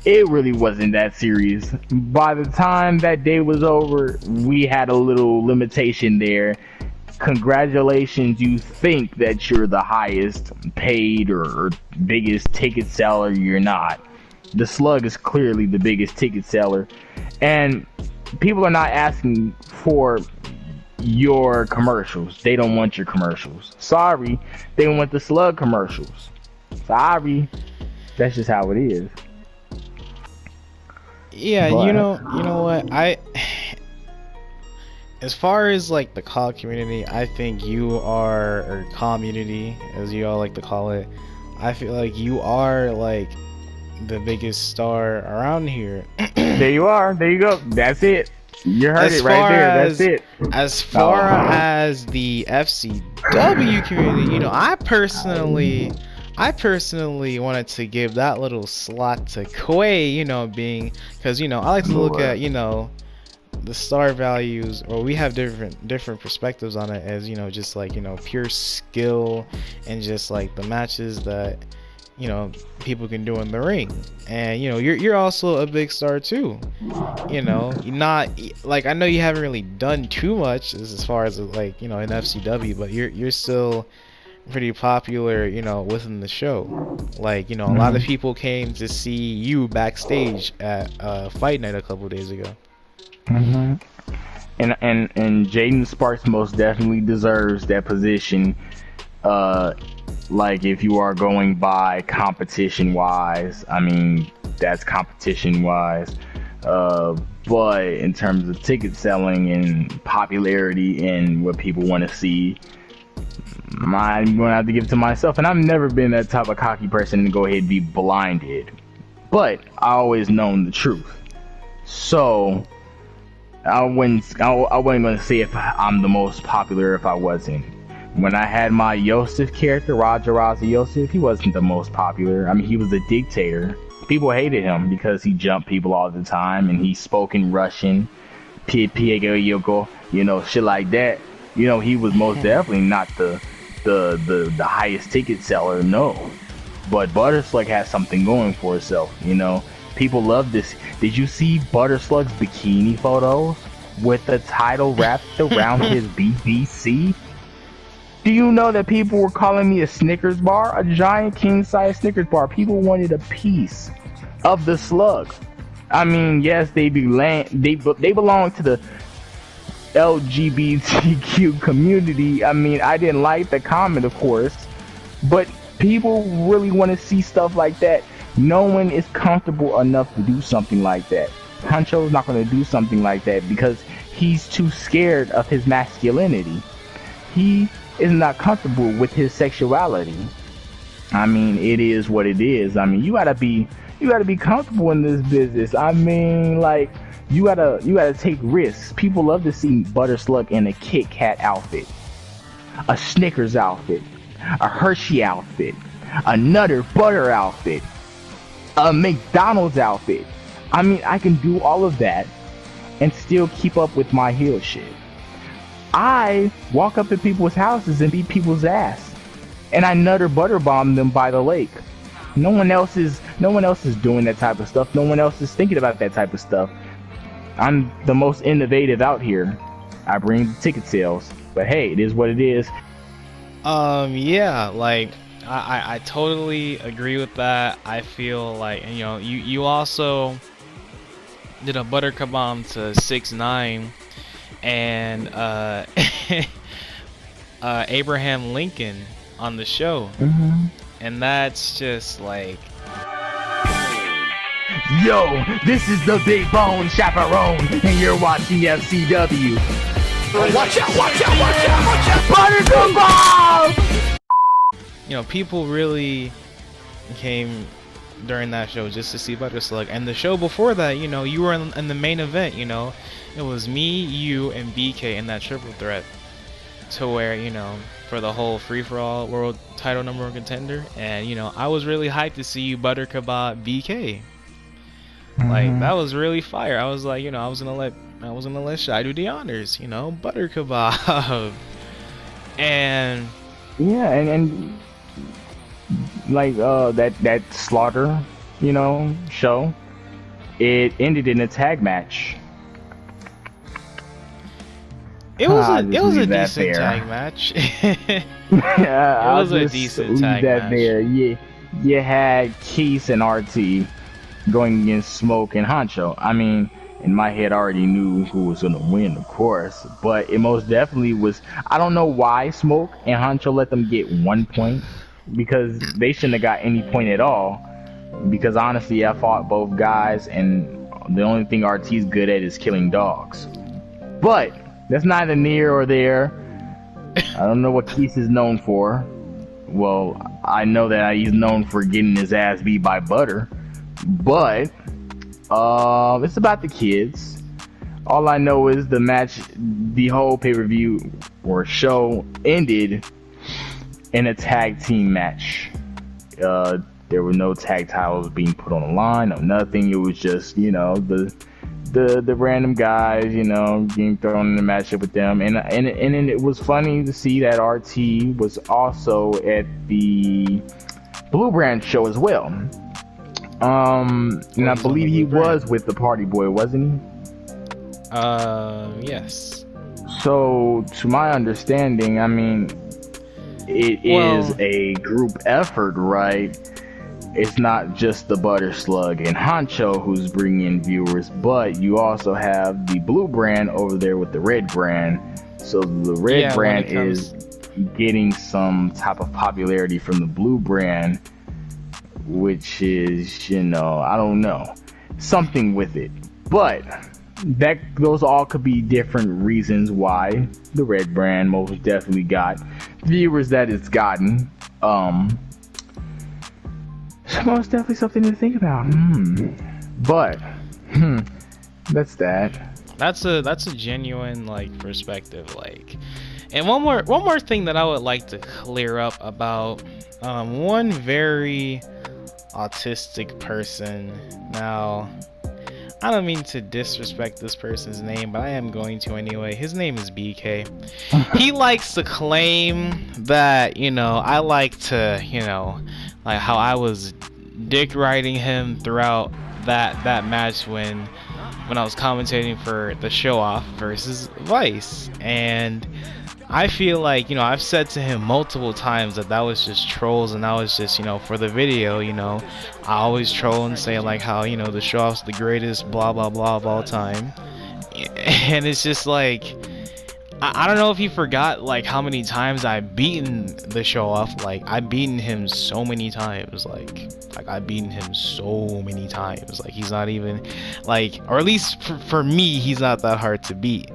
It really wasn't that serious. By the time that day was over, we had a little limitation there. Congratulations, you think that you're the highest paid or biggest ticket seller. You're not. The Slug is clearly the biggest ticket seller, and people are not asking for your commercials. They don't want your commercials. Sorry, they want the Slug commercials. Sorry, that's just how it is. Yeah, but you know what, as far as like the COD community, I think you are, or community as you all like to call it, I feel like you are like the biggest star around here. There you are. There you go. That's it. You heard it right there. That's it. As far as the FCW community, you know, I personally wanted to give that little slot to Quay, you know, being, because, you know, I like to look at, you know, the star values, or we have different perspectives on it, as, you know, just like, you know, pure skill and just like the matches that, you know, people can do in the ring. And, you know, you're also a big star too, you know. You're not like, I know you haven't really done too much as far as like, you know, in FCW, but you're still pretty popular, you know, within the show. Like, you know, a lot of people came to see you backstage at Fight Night a couple days ago. And Jaden Sparks most definitely deserves that position. Like, if you are going by competition wise, I mean, that's competition wise. But in terms of ticket selling and popularity and what people want to see, I'm going to have to give it to myself. And I've never been that type of cocky person to go ahead and be blinded. But I always known the truth. So I wasn't going to say if I'm the most popular if I wasn't. When I had my Yosef character, Raja Yosef, he wasn't the most popular. I mean, he was a dictator. People hated him because he jumped people all the time and he spoke in Russian, Piego Yoko, you know, shit like that. You know, he was most definitely not the highest ticket seller, no. But Butterslug has something going for itself, you know. People love this. Did you see Butterslug's bikini photos with the title wrapped around his BBC? Do you know that people were calling me a Snickers bar? A giant king-size Snickers bar. People wanted a piece of the Slug. I mean, yes, they belong to the LGBTQ community. I mean, I didn't like the comment, of course, but people really want to see stuff like that. No one is comfortable enough to do something like that. Huncho's not going to do something like that because he's too scared of his masculinity. He is not comfortable with his sexuality. I mean, it is what it is. I mean, you gotta be comfortable in this business. I mean, like, you gotta take risks. People love to see Butterslug in a Kit Kat outfit, a Snickers outfit, a Hershey outfit, a Nutter Butter outfit, a McDonald's outfit. I mean, I can do all of that and still keep up with my heel shit. I walk up to people's houses and beat people's ass, and I Nutter Butter bomb them by the lake. No one else is doing that type of stuff. No one else is thinking about that type of stuff. I'm the most innovative out here. I bring the ticket sales, but hey, it is what it is. Yeah, like I totally agree with that. I feel like, you know, you also did a butter kabam to 6ix9ine and Abraham Lincoln on the show. And that's just like, yo, this is the Big Bone Chaperone, and you're watching FCW. Watch out, watch out, watch out, watch out! Butter kabam! You know, people really came during that show just to see Butterslug. And the show before that, you know, you were in the main event, you know. It was me, you, and BK in that triple threat. To where, you know, for the whole free-for-all world title #1 contender. And, you know, I was really hyped to see you Butter Kebab BK. Like, that was really fire. I was like, you know, I was gonna let Shy do the honors, you know, Butter Kebab. And yeah, and like that Slaughter, you know, show, it ended in a tag match. It was a decent tag match. It was a decent tag match. There. Yeah, you had Keith and RT going against Smoke and Honcho. I mean, in my head, I already knew who was gonna win, of course, but it most definitely was. I don't know why Smoke and Honcho let them get 1 point, because they shouldn't have got any point at all. Because honestly, I fought both guys, and the only thing RT's good at is killing dogs. But That's neither near or there. I don't know what Keith is known for. Well, I know that he's known for getting his ass beat by Butter, but it's about the kids. All I know is the match, the whole pay-per-view or show ended in a tag team match. There were no tag titles being put on the line, no nothing. It was just, you know, the random guys, you know, getting thrown in a matchup with them, and it was funny to see that RT was also at the Blue Brand show as well. And I believe he was with the Party Boy, wasn't he? Yes. So, to my understanding, I mean, it is a group effort, right? It's not just the Butter, Slug, and Honcho who's bringing in viewers, but you also have the Blue Brand over there with the Red Brand. So the Red Brand is getting some type of popularity from the Blue Brand, which is, you know, I don't know, something with it. But those all could be different reasons why the Red Brand most definitely got viewers that it's gotten. Most definitely something to think about. But that's that. That's a genuine like perspective. Like, and one more thing that I would like to clear up about one very autistic person. Now, I don't mean to disrespect this person's name, but I am going to anyway. His name is BK. He likes to claim that, you know, I like to, you know, like how I was dick riding him throughout that match when I was commentating for the Showoff versus Vice. And I feel like, you know, I've said to him multiple times that was just trolls, and that was just, you know, for the video. You know, I always troll and say like how, you know, the Showoff's the greatest blah blah blah of all time. And it's just like, I don't know if he forgot like how many times I've beaten the Showoff. Like, I've beaten him so many times. Like I've beaten him so many times. Like, he's not even like, or at least for me, he's not that hard to beat.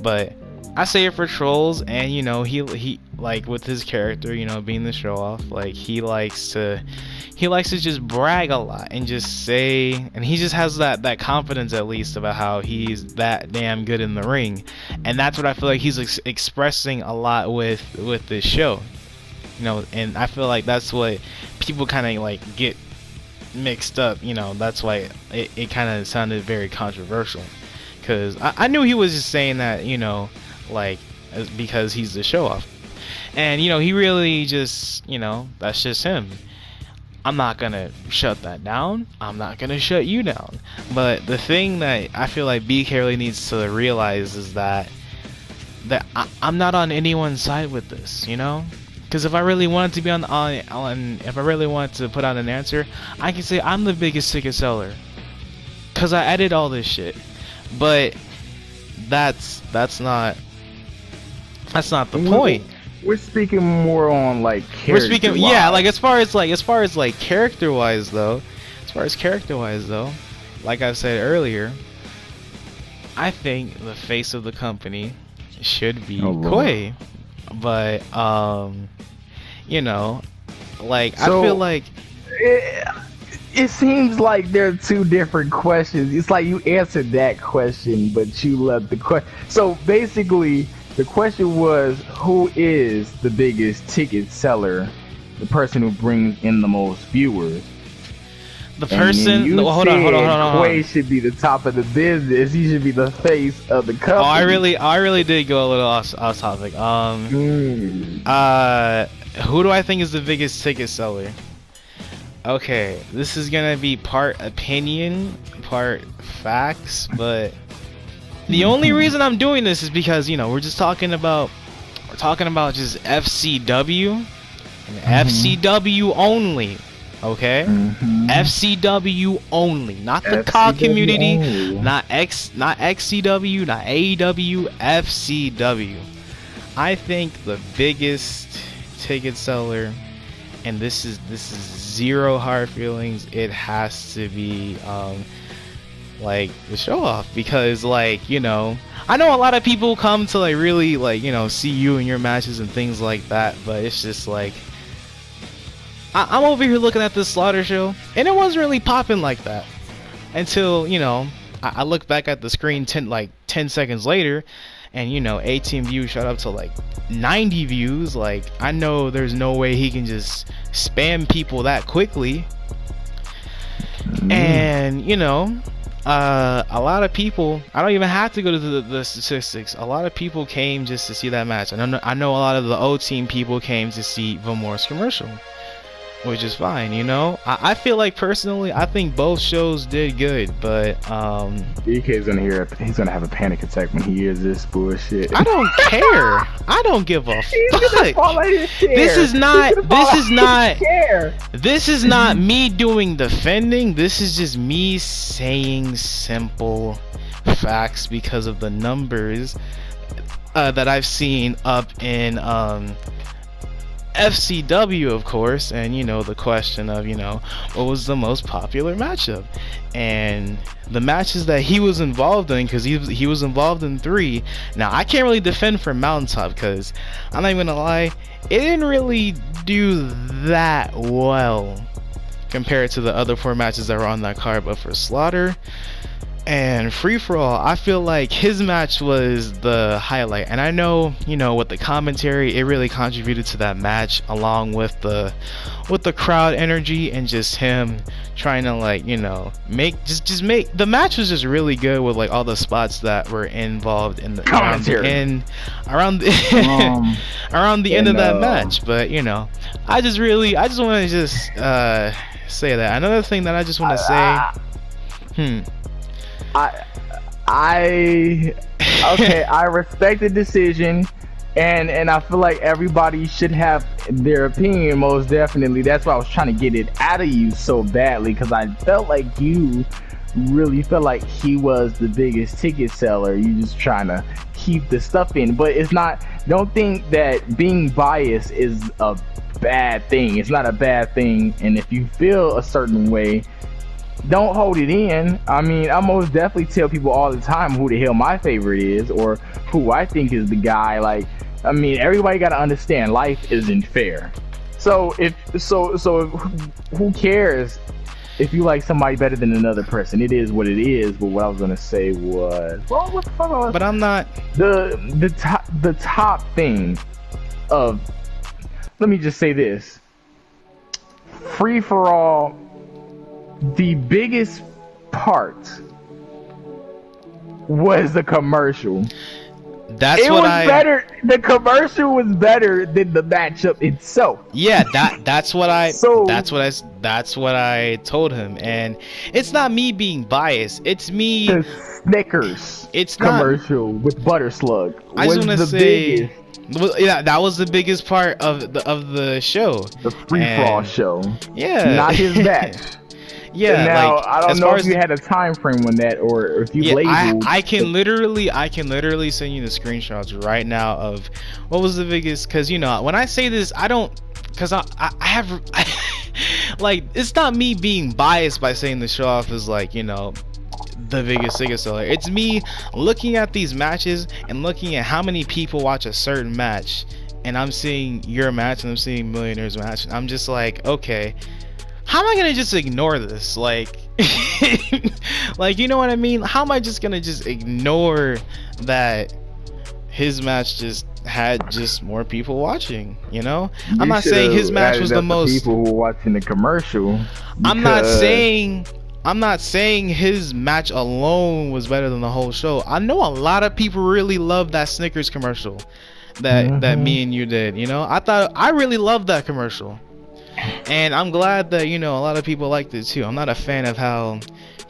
But I say it for trolls, and you know, he like with his character, you know, being the Showoff, like he likes to just brag a lot and just say, and he just has that confidence at least about how he's that damn good in the ring. And that's what I feel like he's expressing a lot with this show, you know. And I feel like that's what people kind of like get mixed up, you know. That's why it kind of sounded very controversial, because I knew he was just saying that, you know, like because he's the Showoff, and you know, he really just, you know, that's just him. I'm not gonna shut that down. I'm not gonna shut you down. But the thing that I feel like BK really needs to realize is that I'm not on anyone's side with this, you know? Because if I really wanted to be on if I really wanted to put out an answer, I can say I'm the biggest ticket seller, because I edit all this shit. But that's not the point. We're speaking more on like character. We're speaking, yeah, like as far as character wise though, like I said earlier, I think the face of the company should be Koi. But you know, like, so, I feel like it seems like they're two different questions. It's like you answered that question, but you left the question. So basically, the question was, who is the biggest ticket seller? The person who brings in the most viewers. The person. Hold on. Quay should be the top of the business. He should be the face of the company. Oh, I really did go a little off topic. Who do I think is the biggest ticket seller? Okay, this is gonna be part opinion, part facts, but the only reason I'm doing this is because, you know, we're talking about just FCW and FCW only. Okay, FCW only, not the COD community, only. not XCW, not AEW, FCW. I think the biggest ticket seller, and this is zero hard feelings, it has to be like the Showoff, because like, you know, I know a lot of people come to like really like, you know, see you in your matches and things like that, but it's just like I'm over here looking at this Slaughter show and it wasn't really popping like that until, you know, I look back at the screen 10 seconds later, and you know, 18 views shot up to like 90 views. Like, I know there's no way he can just spam people that quickly. And you know, a lot of people, I don't even have to go to the statistics, a lot of people came just to see that match. And I know a lot of the O team people came to see Vamor's commercial, which is fine, you know. I feel like personally, I think both shows did good, but DK's gonna he's gonna have a panic attack when he hears this bullshit. I don't care. I don't give a fuck. This is not me doing defending. This is just me saying simple facts because of the numbers that I've seen up in FCW, of course, and you know, the question of, you know, what was the most popular matchup, and the matches that he was involved in, because he was involved in 3. Now I can't really defend for Mountaintop, because I'm not even gonna lie, it didn't really do that well compared to the other 4 matches that were on that card. But for Slaughter and Free For All, I feel like his match was the highlight. And I know, you know, with the commentary, it really contributed to that match, along with the crowd energy and just him trying to, like, you know, make the match was just really good, with like all the spots that were involved in the commentary around the end of that match. But you know, I just want to just say that. Another thing that I just want to say, I respect the decision, and I feel like everybody should have their opinion, most definitely. That's why I was trying to get it out of you so badly, because I felt like you really felt like he was the biggest ticket seller. You just trying to keep the stuff in, but it's not. Don't think that being biased is a bad thing. It's not a bad thing, and if you feel a certain way, don't hold it in. I mean, I most definitely tell people all the time who the hell my favorite is, or who I think is the guy. Like, I mean, everybody got to understand life isn't fair. So who cares if you like somebody better than another person? It is what it is. But what I was gonna say was, well, what the fuck was, but I'm not the top thing of. Let me just say this: Free For All. The biggest part was the commercial. Better. The commercial was better than the matchup itself. Yeah, that's what I told him, and it's not me being biased. It's me. The Snickers. It's commercial with Butter Slug. I just want to say. Yeah, that was the biggest part of the show. The Free For All show. Yeah, not his match. Yeah, now like, I don't know if you had a time frame on that, or if you labeled. I can literally send you the screenshots right now of what was the biggest. Because you know, when I say this, I don't, because I have like, it's not me being biased by saying the Showoff is, like, you know, the biggest ticket seller. It's me looking at these matches and looking at how many people watch a certain match, and I'm seeing your match and I'm seeing Millionaire's match, and I'm just like, okay, how am I gonna just ignore this? Like, like, you know what I mean? How am I just gonna just ignore that his match just had just more people watching? You know, I'm not saying his match was the most people who were watching the commercial. I'm not saying his match alone was better than the whole show. I know a lot of people really love that Snickers commercial that me and you did. You know, I really loved that commercial. And I'm glad that, you know, a lot of people liked it too. I'm not a fan of how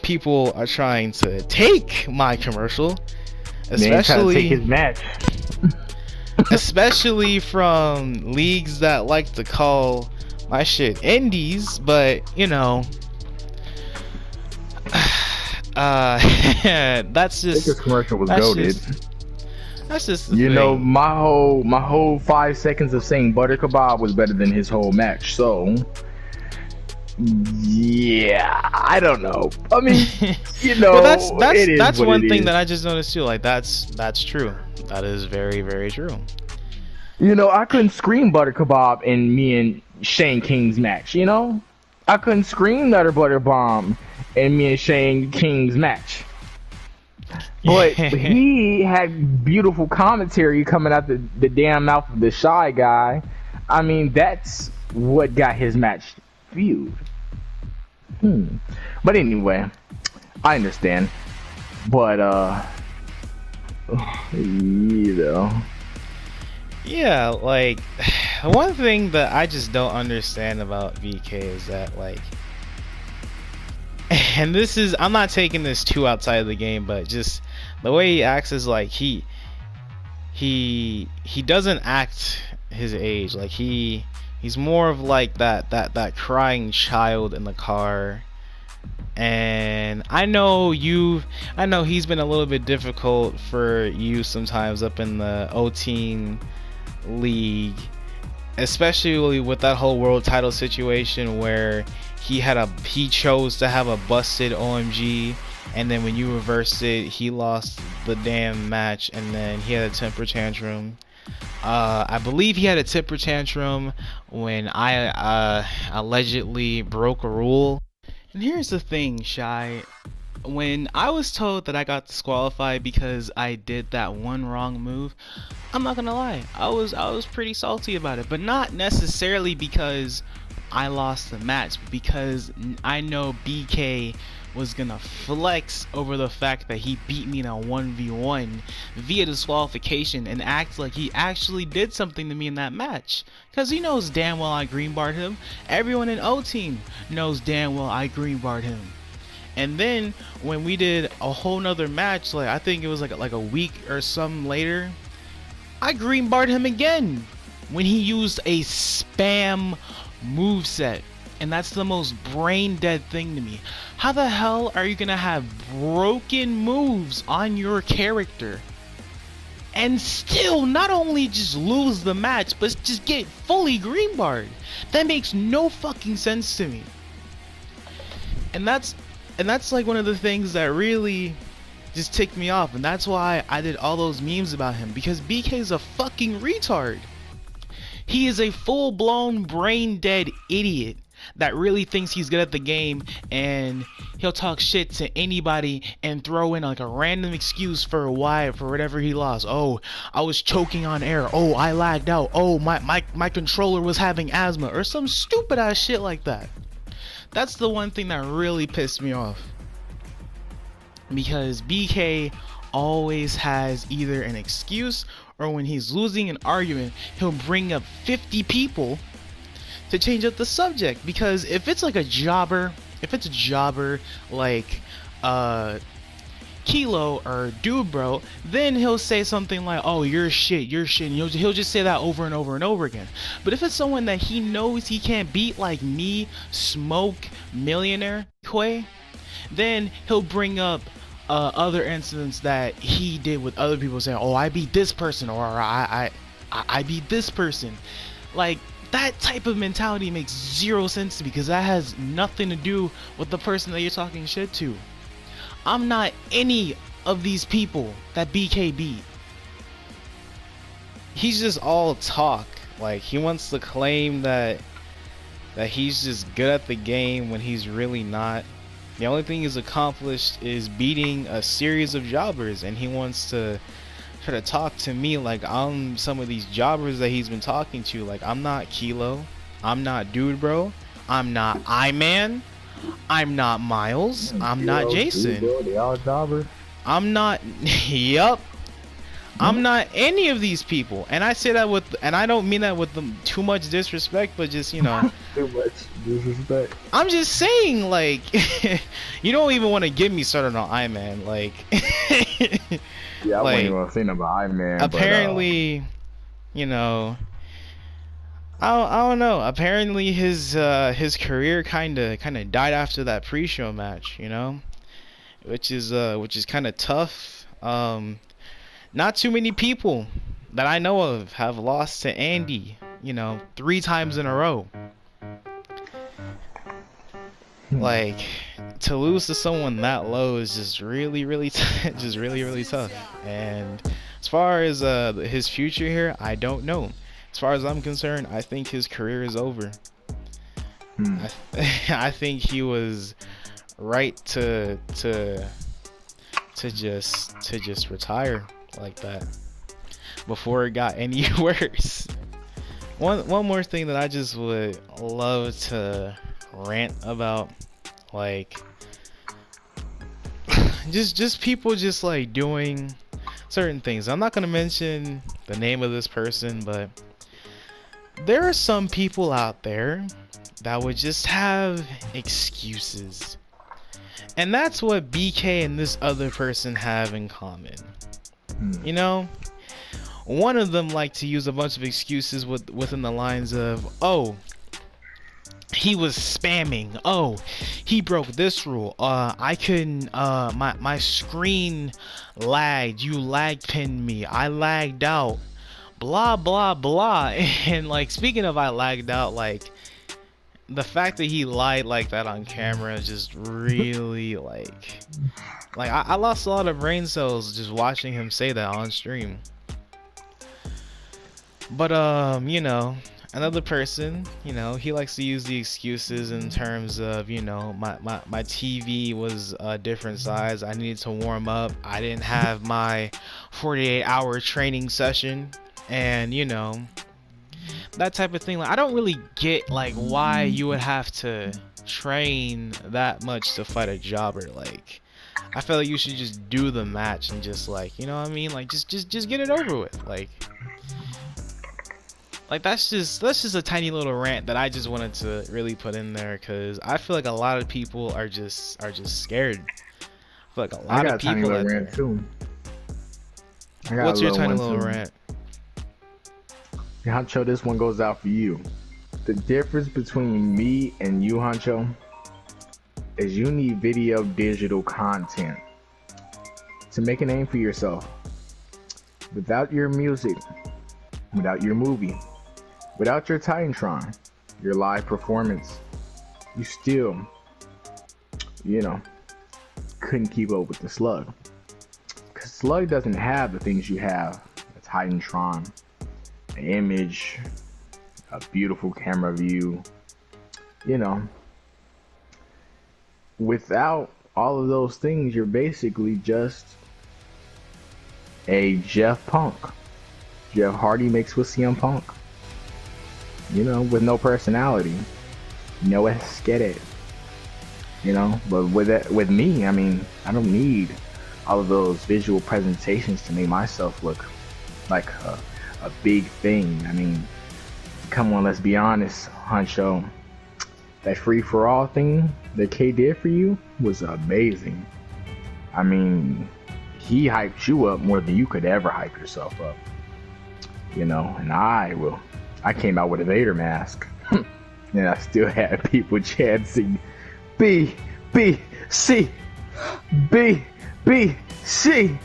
people are trying to take my commercial, especially take his match. Especially from leagues that like to call my shit indies. But you know, that's just. This commercial was goated. That's just you know, my whole 5 seconds of saying butter kebab was better than his whole match. So Yeah, I don't know. I mean, Well, that's one thing is. that I just noticed too. Like that's true. That is very, very true. I couldn't scream butter kebab in me and Shane King's match. I couldn't scream nutter butter bomb in me and Shane King's match. But he had beautiful commentary coming out the damn mouth of the Shy Guy. I mean, that's what got his match viewed. But anyway, I understand. But Yeah, like one thing that I just don't understand about VK is that like, and this is, I'm not taking this too outside of the game, but just the way he acts is like he doesn't act his age. Like he's more of like that crying child in the car. And I know he's been a little bit difficult for you sometimes up in the O-Team league, especially with that whole world title situation where he chose to have a busted OMG, and then when you reversed it, he lost the damn match, and then he had a temper tantrum. I believe he had a temper tantrum when I allegedly broke a rule. And here's the thing, Shy. When I was told that I got disqualified because I did that one wrong move, I'm not gonna lie, I was pretty salty about it, but not necessarily because I lost the match, because I know BK was gonna flex over the fact that he beat me in a 1v1 via disqualification and act like he actually did something to me in that match, because he knows damn well I greenbarred him. Everyone in O-Team knows damn well I greenbarred him. And then when we did a whole nother match, like I think it was like a week or some later, I greenbarred him again when he used a spam moveset. And that's the most brain dead thing to me. How the hell are you gonna have broken moves on your character and still not only just lose the match, but just get fully greenbarred? That makes no fucking sense to me. And that's like one of the things that really just ticked me off, and that's why I did all those memes about him, because BK is a fucking retard. He is a full-blown brain dead idiot that really thinks he's good at the game, and he'll talk shit to anybody and throw in like a random excuse for whatever he lost. Oh, I was choking on air. Oh, I lagged out. Oh, my controller was having asthma, or some stupid ass shit like that. That's the one thing that really pissed me off, because BK always has either an excuse, or when he's losing an argument, he'll bring up 50 people to change up the subject. Because if it's a jobber like Kilo or Dude Bro, then he'll say something like, oh, you're shit, and he'll just say that over and over and over again. But if it's someone that he knows he can't beat, like me, Smoke, Millionaire, Quay, then he'll bring up other incidents that he did with other people, saying, oh, I beat this person, or I beat this person. Like, that type of mentality makes zero sense to me, because that has nothing to do with the person that you're talking shit to. I'm not any of these people that BK beat. He's just all talk. Like, he wants to claim that he's just good at the game when he's really not. The only thing he's accomplished is beating a series of jobbers, and he wants to try to talk to me like I'm some of these jobbers that he's been talking to. Like, I'm not Kilo, I'm not Dude Bro, I'm not Iman, I'm not Miles, I'm not Jason. They all jobbers. I'm not yup. I'm not any of these people, and I say that and I don't mean that with too much disrespect, but just, Too much disrespect. I'm just saying, like, you don't even want to get me started on Iman, like. Yeah, I wouldn't even say about Iman. Apparently, I don't know. Apparently, his career kind of died after that pre-show match, which is kind of tough. Not too many people that I know of have lost to Andy, 3 times in a row. Like, to lose to someone that low is just really just really tough. And as far as his future here, I don't know. As far as I'm concerned, I think his career is over. I think he was right to just retire like that before it got any worse. One more thing that I just would love to rant about, like, just people just like doing certain things. I'm not gonna mention the name of this person, but there are some people out there that would just have excuses. And that's what BK and this other person have in common. You know? One of them like to use a bunch of excuses within the lines of, oh, he was spamming. Oh, he broke this rule. I couldn't, my screen lagged. You lag pinned me. I lagged out. Blah, blah, blah. And like, speaking of I lagged out, like, the fact that he lied like that on camera just really like I lost a lot of brain cells just watching him say that on stream. But you know, another person, you know, he likes to use the excuses in terms of, you know, my TV was a different size. I needed to warm up. I didn't have my 48-hour training session, and you know, that type of thing. Like, I don't really get like why you would have to train that much to fight a jobber. Like, I feel like you should just do the match and just, like, you know what I mean, like, just get it over with. Like that's just a tiny little rant that I just wanted to really put in there, because I feel like a lot of people are just scared. I feel like a lot of people out there. Too. What's your tiny little rant? Huncho, this one goes out for you. The difference between me and you, Huncho, is you need video digital content to make a name for yourself. Without your music, without your movie, without your Titantron, your live performance, you still, you know, couldn't keep up with the Slug. Because Slug doesn't have the things you have. A Titantron, an image, a beautiful camera view, you know. Without all of those things, you're basically just a Jeff Punk. Jeff Hardy mixed with CM Punk. You know, with no personality, no aesthetic. You know, but with me, I mean, I don't need all of those visual presentations to make myself look like a big thing. I mean, come on, let's be honest, Huncho. That free for all thing that K did for you was amazing. I mean, he hyped you up more than you could ever hype yourself up. You know, and I came out with a Vader mask, and I still had people chanting B, B, C, B, B, C,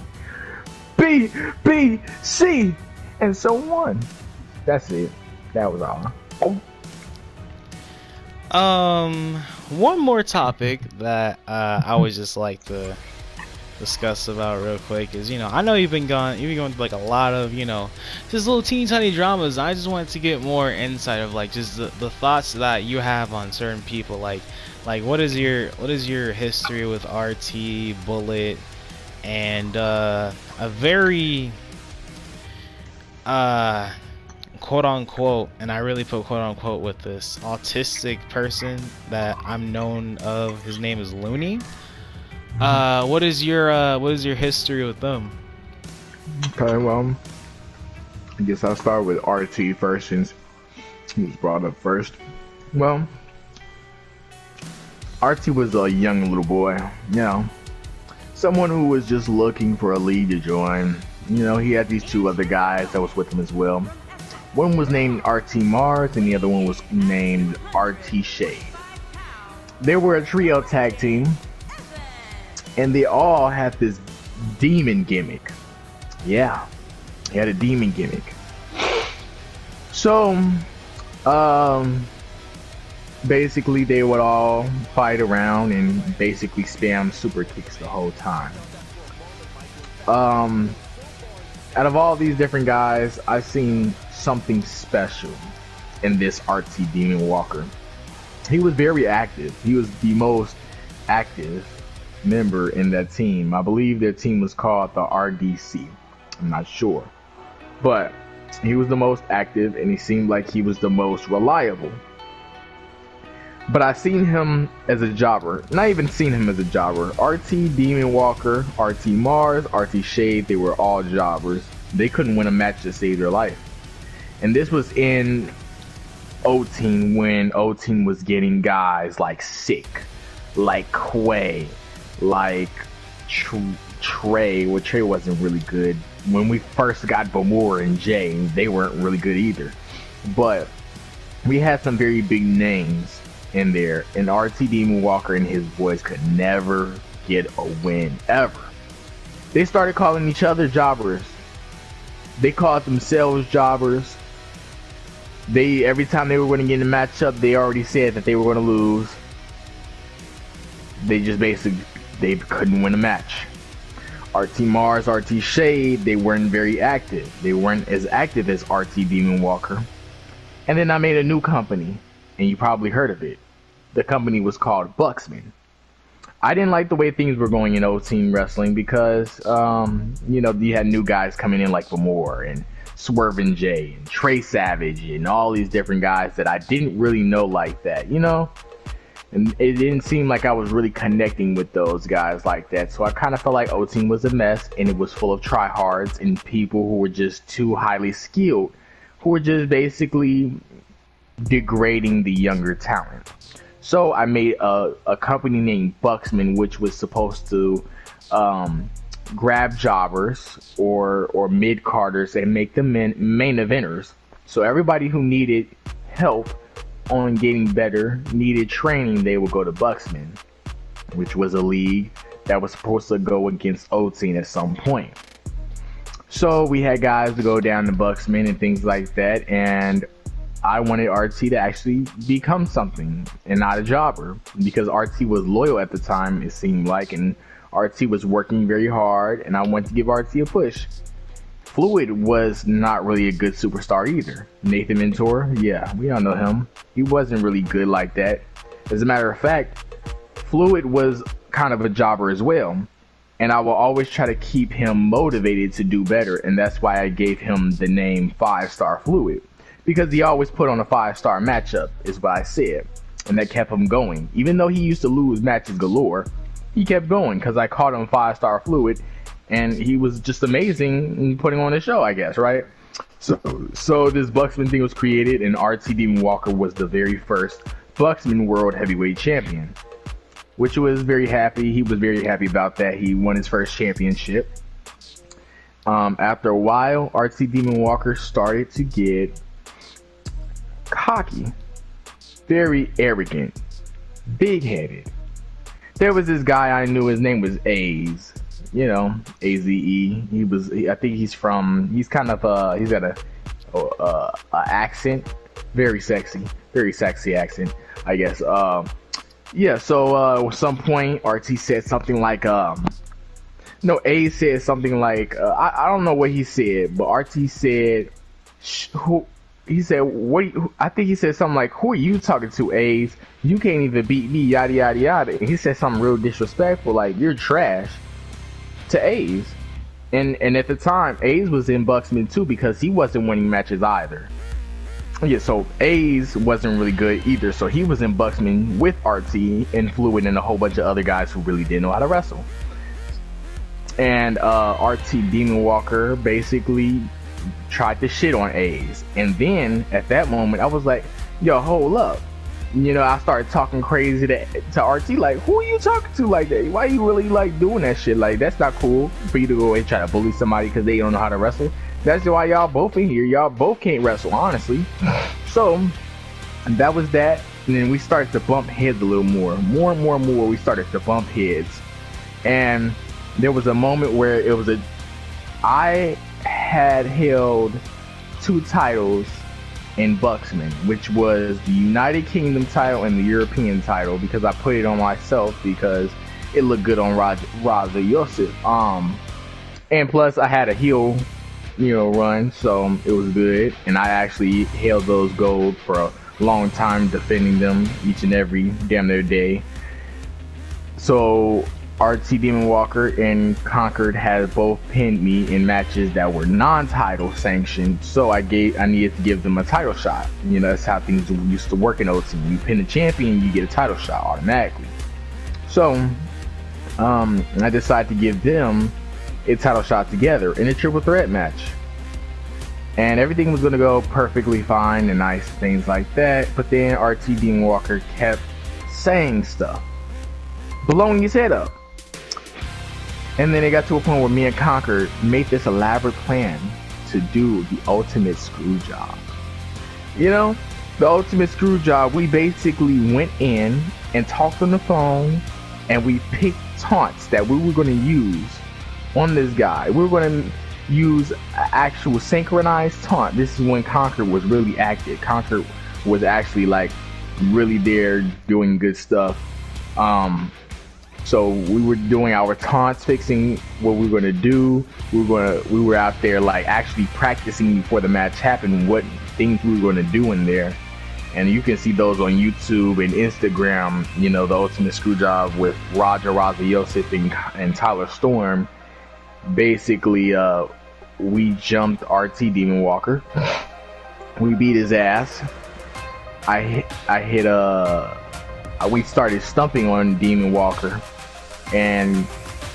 B, B, C, and so on. That's it. That was all. One more topic that I would just like to discuss about real quick is, you know, I know you've been going through like a lot of, you know, just little teeny tiny dramas. I just wanted to get more insight of like just the thoughts that you have on certain people. Like what is your history with RT, Bullet, and a very quote unquote, and I really put quote unquote with this, autistic person that I'm known of. His name is Looney. What is your history with them? Okay, well, I guess I'll start with RT first, since he was brought up first. Well, RT was a young little boy, you know, someone who was just looking for a league to join. You know, he had these two other guys that was with him as well. One was named RT Mars, and the other one was named RT Shade. They were a trio tag team, and they all had this demon gimmick. Yeah, they had a demon gimmick. So, basically they would all fight around and basically spam super kicks the whole time. Out of all these different guys, I've seen something special in this RT Demon Walker. He was very active. He was the most active member in that team. I believe their team was called the RDC. I'm not sure. But he was the most active and he seemed like he was the most reliable. But I seen him as a jobber. Not even seen him as a jobber. RT Demon Walker, RT Mars, RT Shade, they were all jobbers. They couldn't win a match to save their life. And this was in O-Team when O-Team was getting guys like Sick, like Quay, like Trey. Well, Trey wasn't really good. When we first got Bamor and Jay, they weren't really good either. But we had some very big names in there, and RT Demon Walker and his boys could never get a win ever. They started calling each other jobbers. They called themselves jobbers. Every time they were going to get in a matchup, they already said that they were going to lose. They just basically they couldn't win a match. RT Mars, RT Shade, they weren't very active. They weren't as active as RT Demon Walker. And then I made a new company, and you probably heard of it. The company was called Bucksman. I didn't like the way things were going in O-Team Wrestling because, you know, you had new guys coming in like Bamor and Swervin' J and Trey Savage and all these different guys that I didn't really know like that, you know? And it didn't seem like I was really connecting with those guys like that. So I kind of felt like O-Team was a mess and it was full of tryhards and people who were just too highly skilled, who were just basically degrading the younger talent. So I made a company named Bucksman, which was supposed to grab jobbers or mid-carders and make them main eventers. So everybody who needed help on getting better, needed training, they would go to Bucksman, which was a league that was supposed to go against O-Team at some point. So we had guys to go down to Bucksman and things like that, and I wanted RT to actually become something and not a jobber, because RT was loyal at the time, it seemed like, and RT was working very hard, and I wanted to give RT a push. Fluid was not really a good superstar either. Nathan Mentor, yeah, we all know him. He wasn't really good like that. As a matter of fact, Fluid was kind of a jobber as well, and I will always try to keep him motivated to do better, and that's why I gave him the name 5-Star Fluid. Because he always put on a 5-star matchup, is what I said. And that kept him going. Even though he used to lose matches galore, he kept going because I called him 5-Star Fluid. And he was just amazing in putting on the show, I guess, right? So this Bucksman thing was created, and RT Demon Walker was the very first Bucksman World Heavyweight Champion. Which was very happy. He was very happy about that. He won his first championship. After a while, RT Demon Walker started to get cocky, very arrogant, big-headed. There was this guy I knew, his name was Aze, you know, AZE. I think he's kind of he's got a accent, very sexy accent, I guess. Yeah, so at some point RT said something like Aze said something like I don't know what he said, but RT said he said, I think he said something like, who are you talking to, Aze? You can't even beat me, yada, yada, yada. And he said something real disrespectful, like, you're trash, to Aze. And at the time, Aze was in Bucksman too, because he wasn't winning matches either. Yeah, so Aze wasn't really good either, so he was in Bucksman with RT and Fluid and a whole bunch of other guys who really didn't know how to wrestle. And RT Demon Walker basically tried to shit on Aze, and then at that moment I was like, yo, hold up, you know, I started talking crazy to RT, like, who are you talking to like that? Why are you really like doing that shit? Like, that's not cool for you to go and try to bully somebody because they don't know how to wrestle. That's why y'all both in here, y'all both can't wrestle, honestly. So that was that, and then we started to bump heads a little more and more we started to bump heads, and there was a moment where it was I had held 2 titles and Buxman, which was the United Kingdom title and the European title, because I put it on myself because it looked good on Raza Yosef. And plus I had a heel, run, so it was good. And I actually held those gold for a long time, defending them each and every damn near day. So RT Demon Walker and Conquered had both pinned me in matches that were non-title sanctioned, so I needed to give them a title shot. That's how things used to work in OT. You pin a champion, you get a title shot automatically. So I decided to give them a title shot together in a triple threat match. And everything was going to go perfectly fine and nice, things like that. But then RT Demon Walker kept saying stuff, blowing his head up. And then it got to a point where me and Conquer made this elaborate plan to do the ultimate screw job. The ultimate screw job, we basically went in and talked on the phone, and we picked taunts that we were going to use on this guy. We were going to use actual synchronized taunt. This is when Conquer was really active. Conquer was actually like really there doing good stuff. So we were doing our taunts, fixing what we were gonna do. We were out there like actually practicing before the match happened, what things we were gonna do in there. And you can see those on YouTube and Instagram, the ultimate screw job with Raza Yosef and Tyler Storm. Basically, we jumped RT Demon Walker. We beat his ass. We started stumping on Demon Walker, and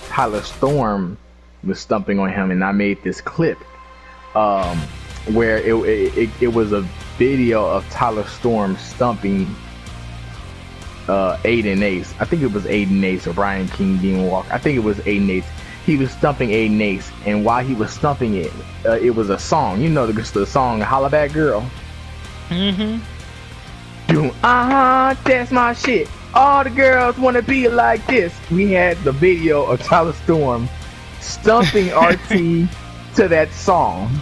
Tyler Storm was stumping on him, and I made this clip where it was a video of Tyler Storm stumping Aiden Ace. I think it was Aiden Ace or Brian King Demon Walker. I think it was Aiden Ace. He was stumping Aiden Ace, and while he was stumping it, it was a song. The song "Holla Back Girl." That's my shit. All the girls wanna be like this. We had the video of Tyler Storm stumping RT to that song.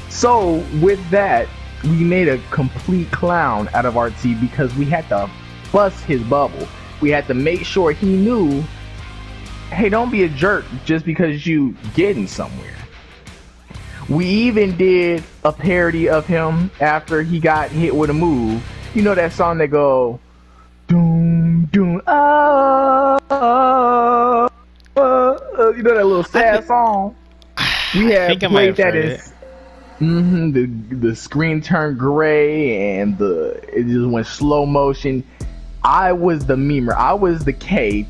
So with that, we made a complete clown out of RT because we had to bust his bubble. We had to make sure he knew, hey, don't be a jerk just because you getting somewhere. We even did a parody of him after he got hit with a move. That song that go doom doom that little sad song. We had played that as the screen turned gray and it just went slow motion. I was the memer. I was the K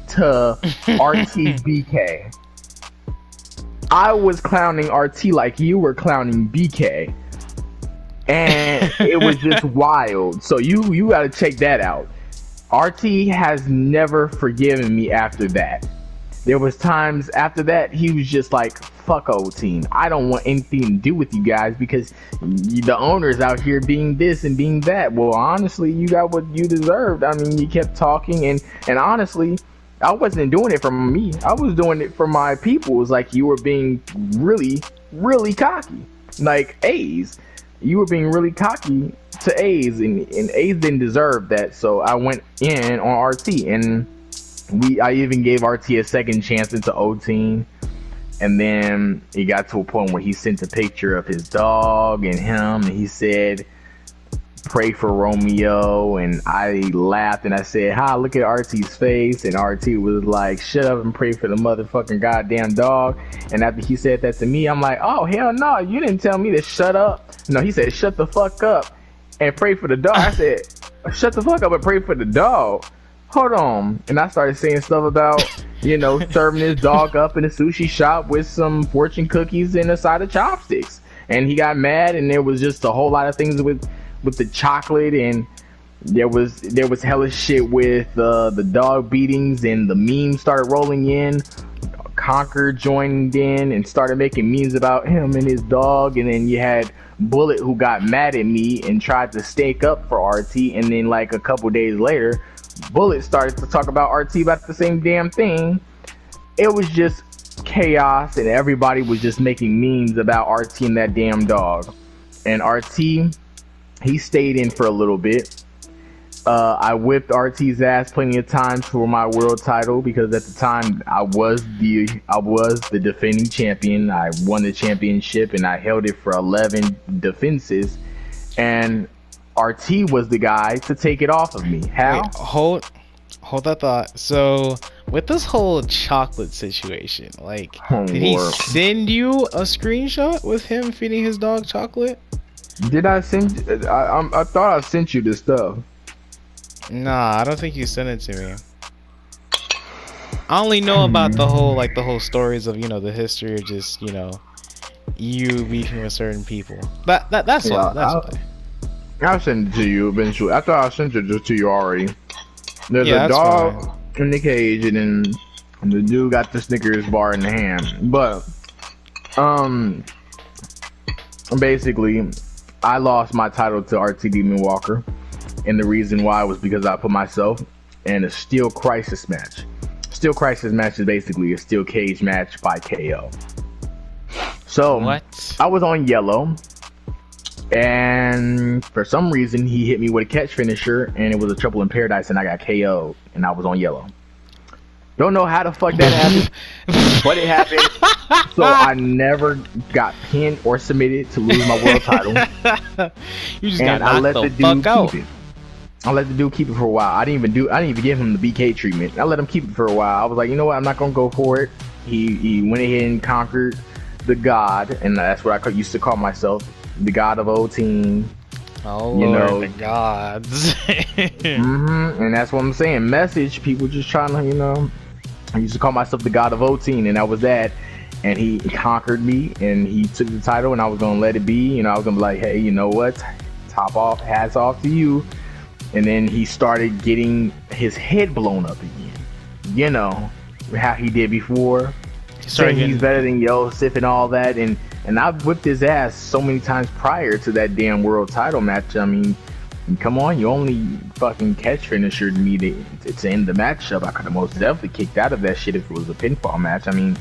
to RTBK. I was clowning RT like you were clowning BK. And it was just wild. So you got to check that out. RT has never forgiven me after that. There was times after that he was just like, fuck old team. I don't want anything to do with you guys because the owners out here being this and being that. Well, honestly, you got what you deserved. I mean, you kept talking and honestly, I wasn't doing it for me. I was doing it for my people. It was like you were being really, really cocky. Like A's. You were being really cocky to A's, and A's didn't deserve that. So I went in on RT, and I even gave RT a second chance into O-Team. And then it got to a point where he sent a picture of his dog and him, and he said, pray for Romeo. And I laughed and I said, look at RT's face. And RT was like, shut up and pray for the motherfucking goddamn dog. And after he said that to me, I'm like, oh hell no, you didn't tell me to shut up. No, he said shut the fuck up and pray for the dog. I said shut the fuck up and pray for the dog. Hold on. And I started saying stuff about serving his dog up in a sushi shop with some fortune cookies and a side of chopsticks. And he got mad, and there was just a whole lot of things with the chocolate, and there was hella shit with the dog beatings, and the memes started rolling in. Conquer joined in and started making memes about him and his dog, and then you had Bullet who got mad at me and tried to stake up for RT, and then like a couple days later, Bullet started to talk about RT about the same damn thing. It was just chaos, and everybody was just making memes about RT and that damn dog. And RT he stayed in for a little bit. I whipped RT's ass plenty of times for my world title because at the time I was the defending champion. I won the championship and I held it for 11 defenses, and RT was the guy to take it off of me. How? Wait, hold that thought. So with this whole chocolate situation, like, did he send you a screenshot with him feeding his dog chocolate? Did I send? I thought I sent you this stuff. Nah, I don't think you sent it to me. I only know about the whole stories of, the history of just, you beefing with certain people. That's why. I'll send it to you eventually. I thought I sent it just to you already. There's a dog in the cage, and then the dude got the Snickers bar in the hand. But basically, I lost my title to RT Demon Walker. And the reason why was because I put myself in a steel crisis match. Steel crisis match is basically a steel cage match by KO. So what? I was on yellow, and for some reason he hit me with a catch finisher, and it was a trouble in paradise, and I got KO'd, and I was on yellow. Don't know how the fuck that happened, but it happened. So I never got pinned or submitted to lose my world title. You just got knocked the fuck out. Keep it. I let the dude keep it for a while. I didn't even give him the BK treatment. I let him keep it for a while. I was like, you know what? I'm not gonna go for it. He went ahead and conquered the god, and that's what I used to call myself, the god of old team. Oh, Lord, the gods. And that's what I'm saying. Message people just trying to, I used to call myself the god of OT, and that was that. And he conquered me, and he took the title, and I was gonna let it be. I was gonna be like, hey, you know what? Top off, hats off to you. And then he started getting his head blown up again. How he did before. Saying he's better than Yosef and all that. And I've whipped his ass so many times prior to that damn world title match. I mean, come on, you only fucking catch finishered me to end the matchup. I could have most definitely kicked out of that shit if it was a pinfall match. I mean,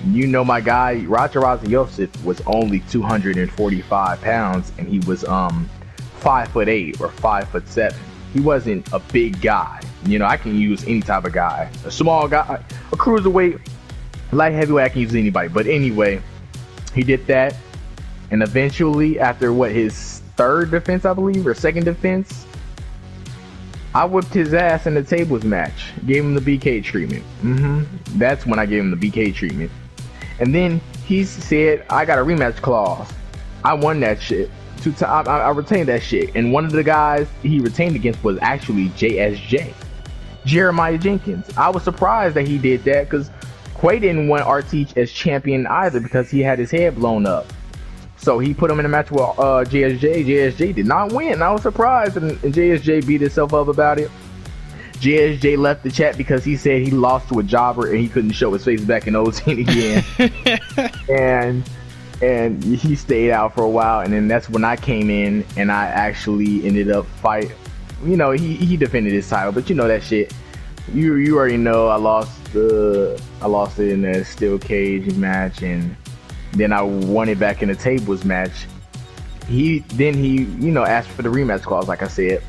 my guy, Raja Yosef, was only 245 pounds, and he was 5'8" or 5'7". He wasn't a big guy. I can use any type of guy. A small guy, a cruiserweight, light heavyweight, I can use anybody. But anyway, he did that. And eventually, after his third defense, I believe, or second defense, I whipped his ass in the tables match. Gave him the BK treatment. That's when I gave him the BK treatment. And then he said, I got a rematch clause. I won that shit. I retained that shit, and one of the guys he retained against was actually JSJ, Jeremiah Jenkins. I was surprised that he did that because Quay didn't want RT as champion either because he had his head blown up. So he put him in a match with JSJ. JSJ did not win. I was surprised, and JSJ beat himself up about it. JSJ left the chat because he said he lost to a jobber and he couldn't show his face back in OT again. And he stayed out for a while, and then that's when I came in, and I actually ended up fight. He defended his title, but that shit. You already know I lost it in a steel cage match, and then I won it back in the tables match. He asked for the rematch clause, like I said,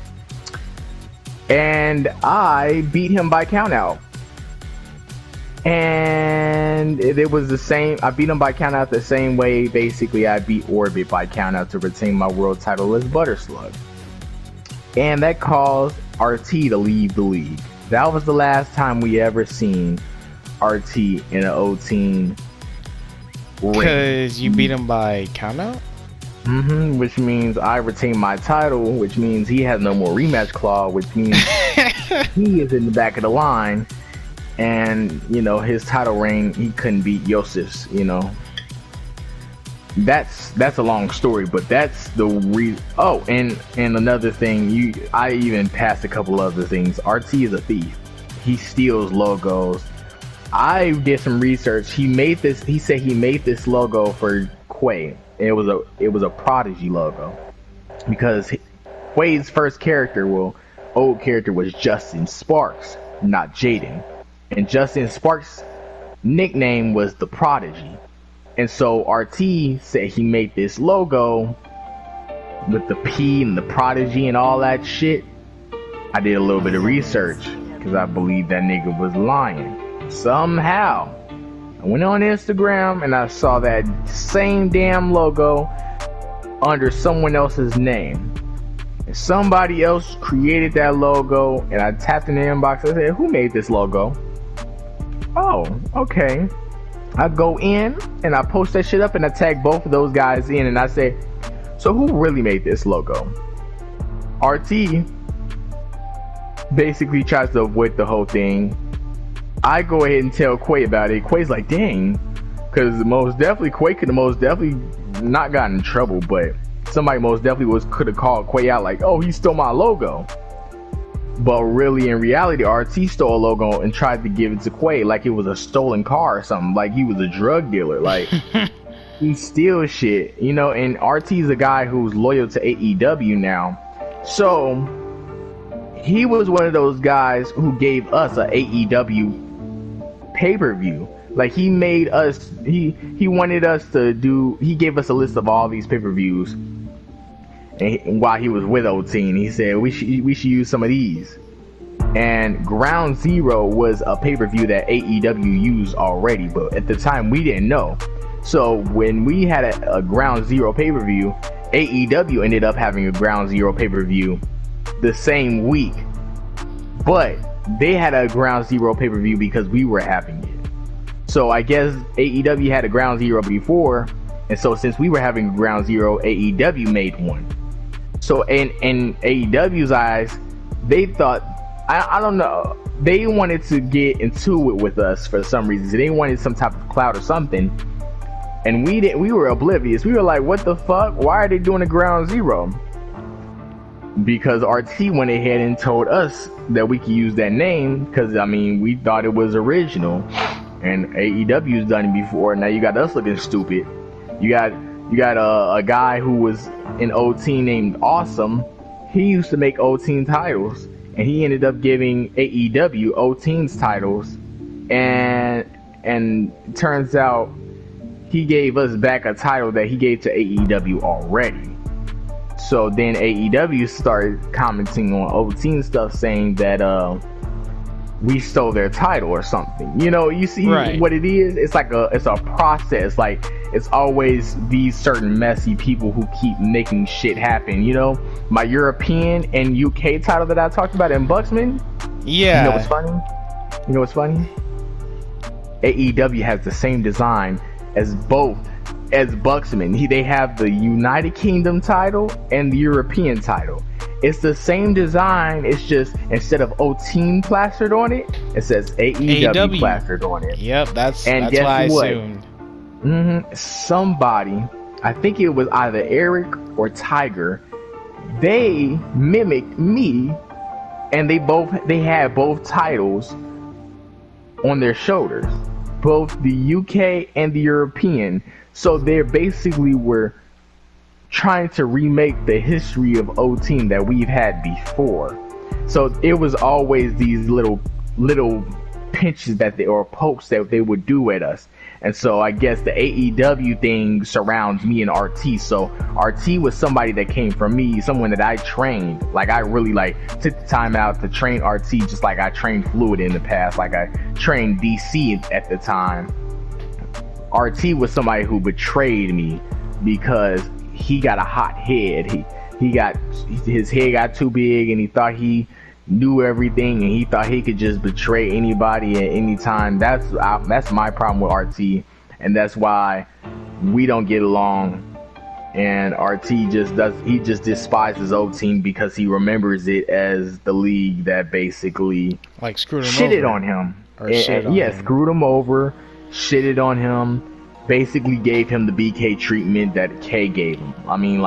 and I beat him by countout. And it was the same. I beat him by countout the same way. Basically, I beat Orbit by countout to retain my world title as Butter Slug. And that caused RT to leave the league. That was the last time we ever seen RT in an O-Team ring. Because you beat him by countout? Which means I retain my title, which means he has no more rematch clause, which means he is in the back of the line. And, his title reign, he couldn't beat Yosef's, That's a long story, but that's the reason. Oh, and another thing, I even passed a couple other things. RT is a thief. He steals logos. I did some research. He said he made this logo for Quay. It was a Prodigy logo. Because Quay's first old character was Justin Sparks, not Jaden. And Justin Sparks' nickname was the Prodigy. And so RT said he made this logo with the P and the prodigy and all that shit, I did a little bit of research because I believed that nigga was lying. Somehow, I went on Instagram and I saw that same damn logo under someone else's name. And somebody else created that logo, and I tapped in the inbox and I said, who made this logo? Oh, okay. I go in and I post that shit up and I tag both of those guys in and I say, so who really made this logo? RT basically tries to avoid the whole thing. I go ahead and tell Quay about it. Quay's like, dang, because Quay could have most definitely not gotten in trouble, but somebody most definitely could have called Quay out like, oh, he stole my logo. But really, in reality, RT stole a logo and tried to give it to Quay like it was a stolen car or something, like he was a drug dealer. Like, he steals shit, you know. And RT's a guy who's loyal to AEW now, so he was one of those guys who gave us a AEW pay-per-view. Like, he made us, he wanted us to do, he gave us a list of all these pay-per-views. And while he was with O-Team, he said, we should use some of these. And Ground Zero was a pay-per-view that AEW used already, but at the time we didn't know. So when we had a Ground Zero pay-per-view, AEW ended up having a Ground Zero pay-per-view the same week. But they had a Ground Zero pay-per-view because we were having it. So I guess AEW had a Ground Zero before, and so since we were having Ground Zero, AEW made one. So in AEW's eyes, they thought, I don't know, they wanted to get into it with us for some reason. They wanted some type of clout or something, and we were oblivious. We were like, what the fuck? Why are they doing a Ground Zero? Because RT went ahead and told us that we could use that name because, I mean, we thought it was original, and AEW's done it before. Now you got us looking stupid. You got a guy who was in O-Team named Awesome. He used to make O-Team titles, and he ended up giving AEW O-Team's titles, and it turns out he gave us back a title that he gave to AEW already. So then AEW started commenting on O-Team stuff, saying that we stole their title or something. You know, you see what it is? It's like it's a process. Like, it's always these certain messy people who keep making shit happen. You know, my European and UK title that I talked about in Buxman. Yeah. You know what's funny? AEW has the same design as Buxman. They have the United Kingdom title and the European title. It's the same design. It's just instead of O-Team plastered on it, it says AEW plastered on it. Yep, that's why I assumed. Somebody, I think it was either Eric or Tiger, they mimicked me, and they had both titles on their shoulders, both the UK and the European. So they basically were trying to remake the history of O-Team that we've had before. So it was always these little pinches or pokes that they would do at us. And so I guess the AEW thing surrounds me and RT. So RT was somebody that came from me, someone that I trained. Like, I really took the time out to train RT, just like I trained Fluid in the past. Like, I trained DC at the time. RT was somebody who betrayed me because he got a hot head. His head got too big, and he thought he knew everything, and he thought he could just betray anybody at any time. That's my problem with RT, and that's why we don't get along. And RT just despises O-Team because he remembers it as the league that basically screwed him shitted over. on him. Him. Screwed him over, shitted on him, basically gave him the BK treatment that K gave him. I mean,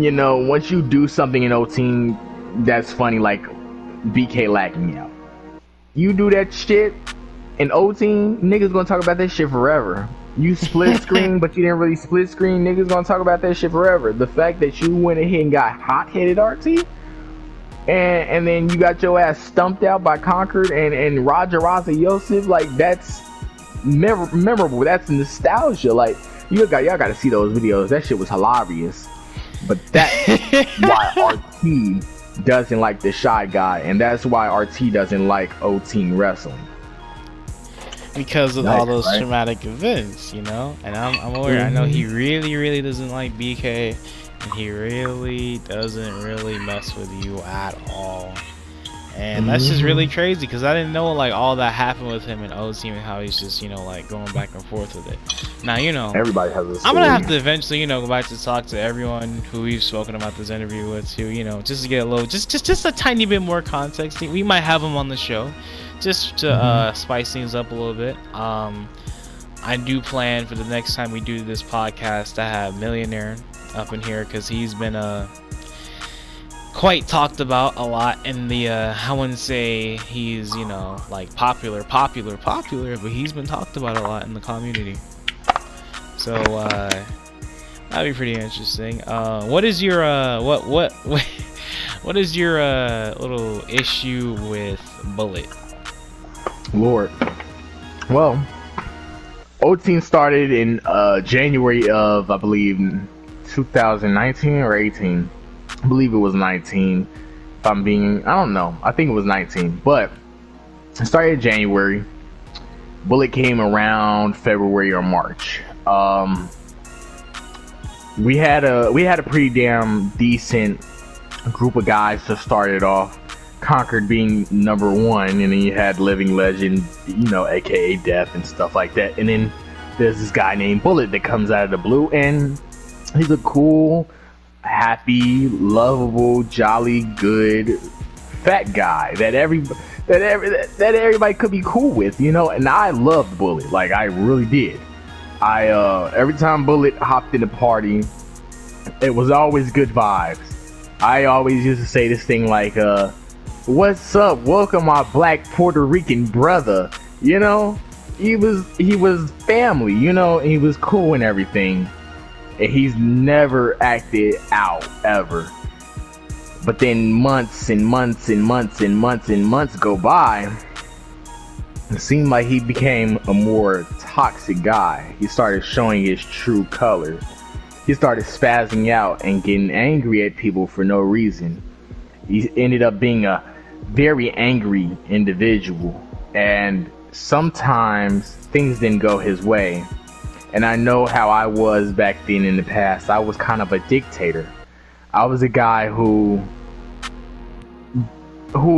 you know, once you do something in O-Team that's funny, like BK lacking out, you do that shit in O-Team, niggas gonna talk about that shit forever. You split screen, but you didn't really split screen, niggas gonna talk about that shit forever. The fact that you went ahead and got hot-headed RT, and then you got your ass stumped out by Conquered and Raja Yosef, that's memorable. That's nostalgia. y'all got to see those videos. That shit was hilarious. But that's why RT doesn't like the Shy Guy, and that's why RT doesn't like O-Team Wrestling. Because of all those traumatic events, and I'm aware. I know he really doesn't like BK, and he really doesn't really mess with you at all. And that's just really crazy, because I didn't know like all that happened with him and O-Team, and how he's just like going back and forth with it. Now everybody has a story. I'm gonna have to eventually go back to talk to everyone who we've spoken about this interview with too, just to get a little just a tiny bit more context. We might have him on the show just to spice things up a little bit. I do plan for the next time we do this podcast to have Millionaire up in here, because he's been quite talked about a lot in the I wouldn't say he's like popular, but he's been talked about a lot in the community. So that'd be pretty interesting. What is your what is your little issue with Bullet? Lord. Well, O-Team started in January of, I believe, 2019 or 18. I believe it was 19. If I don't know. I think it was 19. But it started in January. Bullet came around February or March. We had a pretty damn decent group of guys to start it off. Conquered being number one, and then you had Living Legend, aka Death and stuff like that. And then there's this guy named Bullet that comes out of the blue, and he's a cool, happy, lovable, jolly, good, fat guy that everybody could be cool with, And I loved Bullet, like I really did. Every time Bullet hopped in the party, it was always good vibes. I always used to say this thing like, "What's up? Welcome, my black Puerto Rican brother." He was family, and he was cool and everything. And he's never acted out ever. But then months and months and months and months and months go by. It seemed like he became a more toxic guy. He started showing his true colors. He started spazzing out and getting angry at people for no reason. He ended up being a very angry individual. And sometimes things didn't go his way. And I know how I was back then in the past. I was kind of a dictator. I was a guy who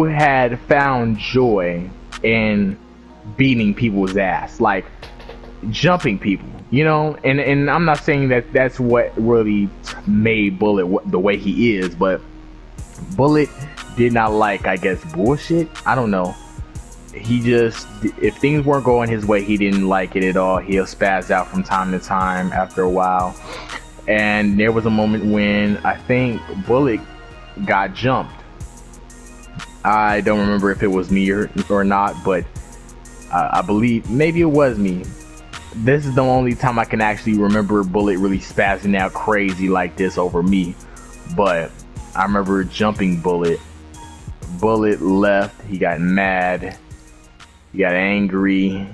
had found joy in beating people's ass, like jumping people, and I'm not saying that that's what really made Bullet the way he is, but Bullet did not like, I guess, bullshit. I don't know. He just, if things weren't going his way, he didn't like it at all. He'll spaz out from time to time after a while. And there was a moment when I think Bullet got jumped. I don't remember if it was me or not, but I believe maybe it was me. This is the only time I can actually remember Bullet really spazzing out crazy like this over me. But I remember jumping Bullet. Bullet left. He got mad. He got angry.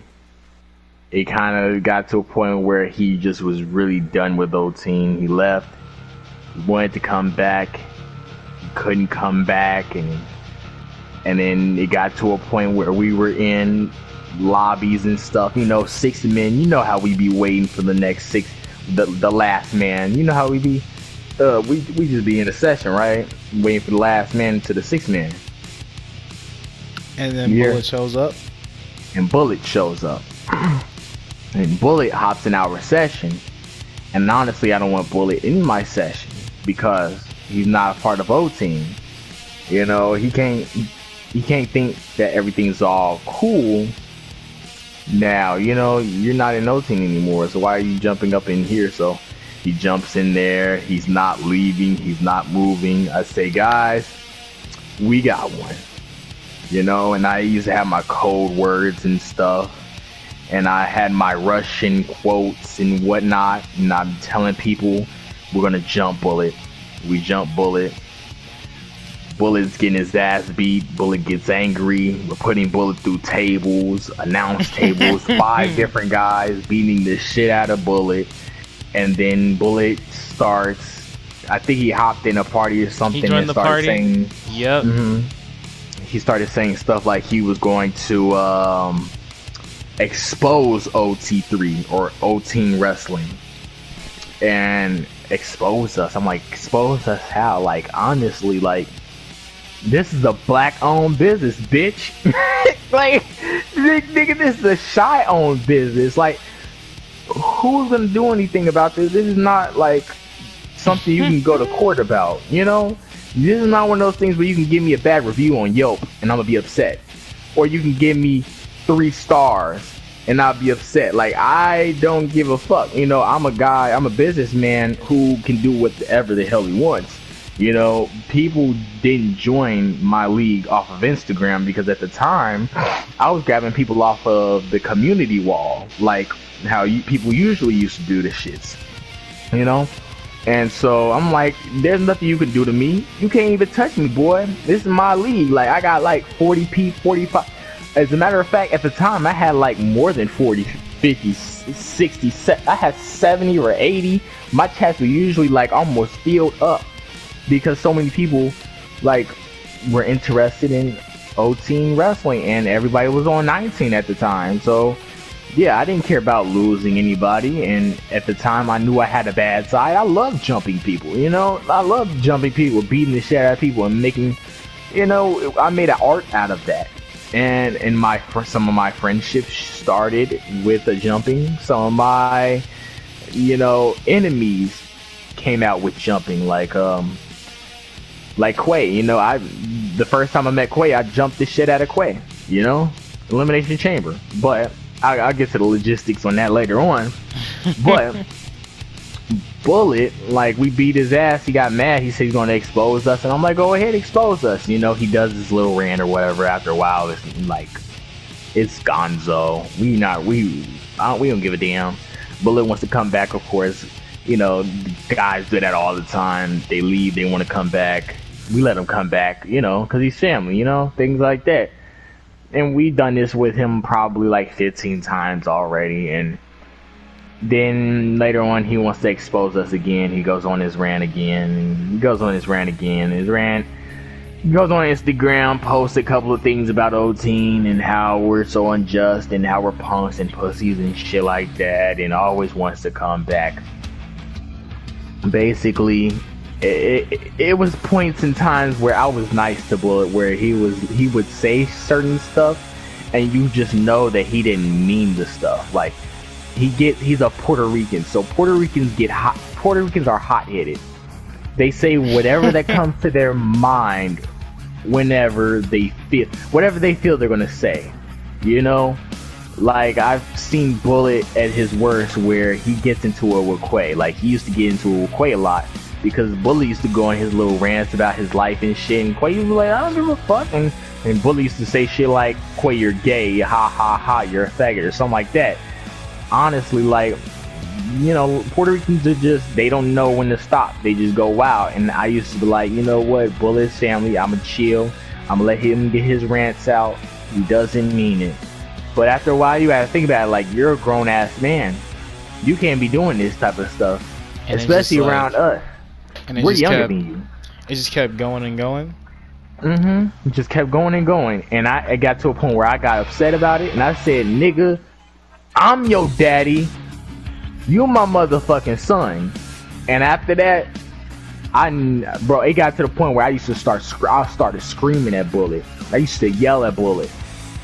It kind of got to a point where he just was really done with O-Team. He left. He wanted to come back. He couldn't come back. And then it got to a point where we were in lobbies and stuff, 6 men. You know how we be waiting for the next six, the last man. You know how we be. We just be in a session, right? Waiting for the last man to the 6th man. And then Bullet shows up. And Bullet shows up. And Bullet hops in our session. And honestly, I don't want Bullet in my session because he's not a part of O-Team. He can't think that everything's all cool. Now, you're not in O-Team anymore, so why are you jumping up in here? So he jumps in there. He's not leaving. He's not moving. I say, guys, we got one. And I used to have my code words and stuff. And I had my Russian quotes and whatnot. And I'm telling people, we're going to jump Bullet. We jump Bullet. Bullet's getting his ass beat. Bullet gets angry. We're putting Bullet through tables, announce tables. 5 different guys beating the shit out of Bullet. and then Bullet starts. I think he hopped in a party or something. He joined the party. Saying, yep. He started saying stuff like he was going to expose OT3 or O-Team Wrestling and expose us. I'm like, expose us how? Like, honestly, like, this is a black-owned business, bitch. Like, nigga, this is a shy-owned business. Like, who's gonna do anything about this? This is not, like, something you can go to court about, you know? This is not one of those things where you can give me a bad review on Yelp and I'm gonna be upset. Or you can give me 3 stars and I'll be upset. Like, I don't give a fuck. You know, I'm a businessman who can do whatever the hell he wants. You know, people didn't join my league off of Instagram because at the time, I was grabbing people off of the community wall, like how people usually used to do the shits, you know? And so I'm like, there's nothing you can do to me. You can't even touch me, boy. This is my league. Like, I got like 45. As a matter of fact, at the time, I had like more than 40, 50, 60. I had 70 or 80. My chats were usually like almost filled up because so many people like were interested in O-Team Wrestling and everybody was on 19 at the time. So yeah, I didn't care about losing anybody, and at the time I knew I had a bad side. I love jumping people, you know? I love jumping people, beating the shit out of people and making, you know, I made an art out of that. And some of my friendships started with the jumping. Some of my, you know, enemies came out with jumping, like Quay. You know, the first time I met Quay, I jumped the shit out of Quay, you know? Elimination Chamber. But I'll get to the logistics on that later on. But Bullet, like, we beat his ass. He got mad. He said he's going to expose us. And I'm like, go ahead, expose us. You know, he does this little rant or whatever. After a while, it's like, it's gonzo. We don't give a damn. Bullet wants to come back, of course. You know, guys do that all the time. They leave. They want to come back. We let him come back, you know, because he's family, you know, things like that. And we've done this with him probably like 15 times already. And then later on, he wants to expose us again. He goes on his rant again. He goes on Instagram, posts a couple of things about O-Team and how we're so unjust and how we're punks and pussies and shit like that. And always wants to come back. Basically, it was points and times where I was nice to Bullet, where he would say certain stuff and you just know that he didn't mean the stuff. Like, he's a Puerto Rican, so Puerto Ricans are hot-headed. They say whatever that comes to their mind whenever they feel they're gonna say, you know? Like, I've seen Bullet at his worst where he gets into it with Quay. Like, he used to get into it with Quay a lot because Bullet used to go on his little rants about his life and shit, and Quay used to be like, I don't give a fuck, and Bullet used to say shit like, Quay, you're gay, ha ha ha, you're a faggot, or something like that. Honestly, like, you know, Puerto Ricans are just, they don't know when to stop. They just go wild. And I used to be like, you know what, Bullet's family, I'ma chill, I'ma let him get his rants out. He doesn't mean it. But after a while, you gotta think about it, like, you're a grown-ass man. You can't be doing this type of stuff. And especially around us. And we're younger than you. It just kept going and going? It just kept going and going. And it got to a point where I got upset about it. And I said, nigga, I'm your daddy. You my motherfucking son. And after that, it got to the point where I started screaming at Bullet. I used to yell at Bullet.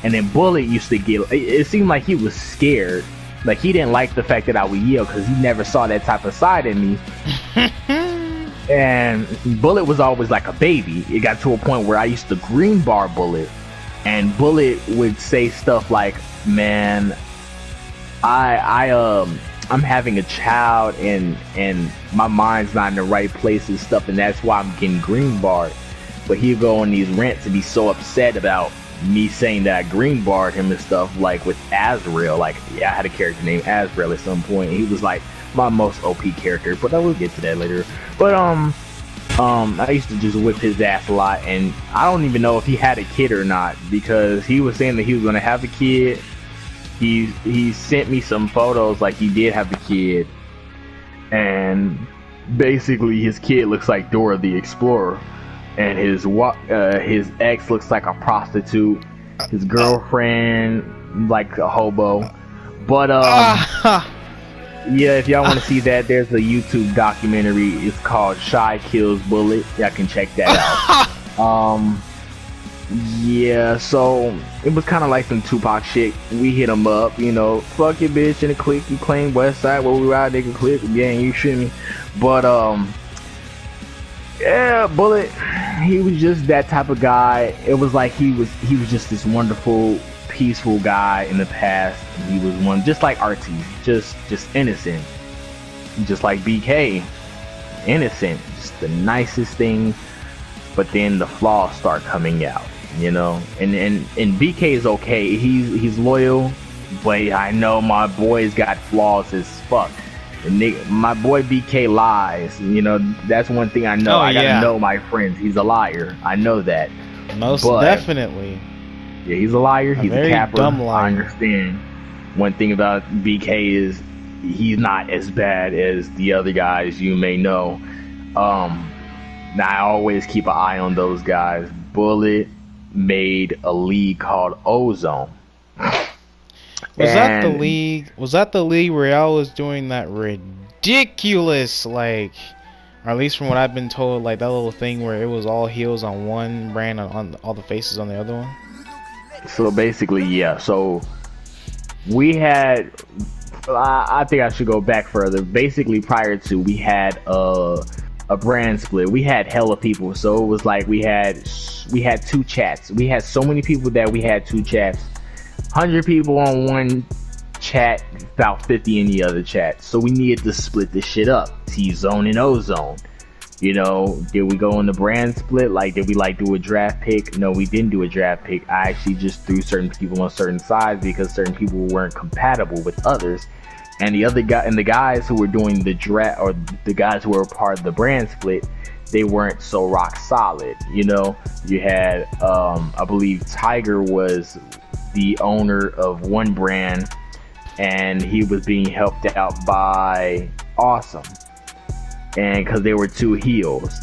And then Bullet used to get, it seemed like he was scared. Like, he didn't like the fact that I would yell because he never saw that type of side in me. And Bullet was always like a baby. It got to a point where I used to green bar Bullet. And Bullet would say stuff like, man, I'm having a child and my mind's not in the right place and stuff, and that's why I'm getting green barred. But he'd go on these rants and be so upset about me saying that I green barred him and stuff, like with Azrael. Like, yeah, I had a character named Azrael at some point, and he was like my most OP character, but I will get to that later. But I used to just whip his ass a lot, and I don't even know if he had a kid or not, because he was saying that he was gonna have a kid. He sent me some photos like he did have a kid, and basically his kid looks like Dora the Explorer, and his ex looks like a prostitute, his girlfriend like a hobo. But yeah, if y'all want to see that, there's a YouTube documentary. It's called Shy Kills Bullet. Y'all can check that out. Yeah, so it was kind of like some Tupac shit. We hit him up, you know, fuck your bitch in the clique. You claim West Side, where we ride, nigga, clique. Yeah, you shoot me. But yeah, Bullet, he was just that type of guy. It was like he was just this wonderful, peaceful guy in the past. He was one just like RT, just innocent, just like BK, innocent, just the nicest thing. But then the flaws start coming out, you know. And BK is okay. He's loyal, but I know my boy's got flaws as fuck. And my boy BK lies. You know, that's one thing I know. I gotta know my friends. He's a liar. I know that. Most definitely. Yeah, he's a liar. He's a capper. Dumb liar. I understand. One thing about BK is he's not as bad as the other guys you may know. Now I always keep an eye on those guys. Bullet made a league called Ozone. Was that the league where y'all was doing that ridiculous, like, or at least from what I've been told, like that little thing where it was all heels on one brand and on all the faces on the other one? So basically, yeah. So we had, I think I should go back further. Basically, prior to, we had a brand split. We had hella people, so it was like we had two chats. We had so many people that we had two chats. 100 people on one chat, about 50 in the other chat. So we needed to split this shit up. T-Zone and O-Zone. You know, did we go on the brand split? Like, did we like do a draft pick? No, we didn't do a draft pick. I actually just threw certain people on certain sides because certain people weren't compatible with others. And the guys who were doing the draft, or the guys who were part of the brand split, they weren't so rock solid. You know, you had, I believe Tiger was the owner of one brand, and he was being helped out by Awesome. And because they were two heels,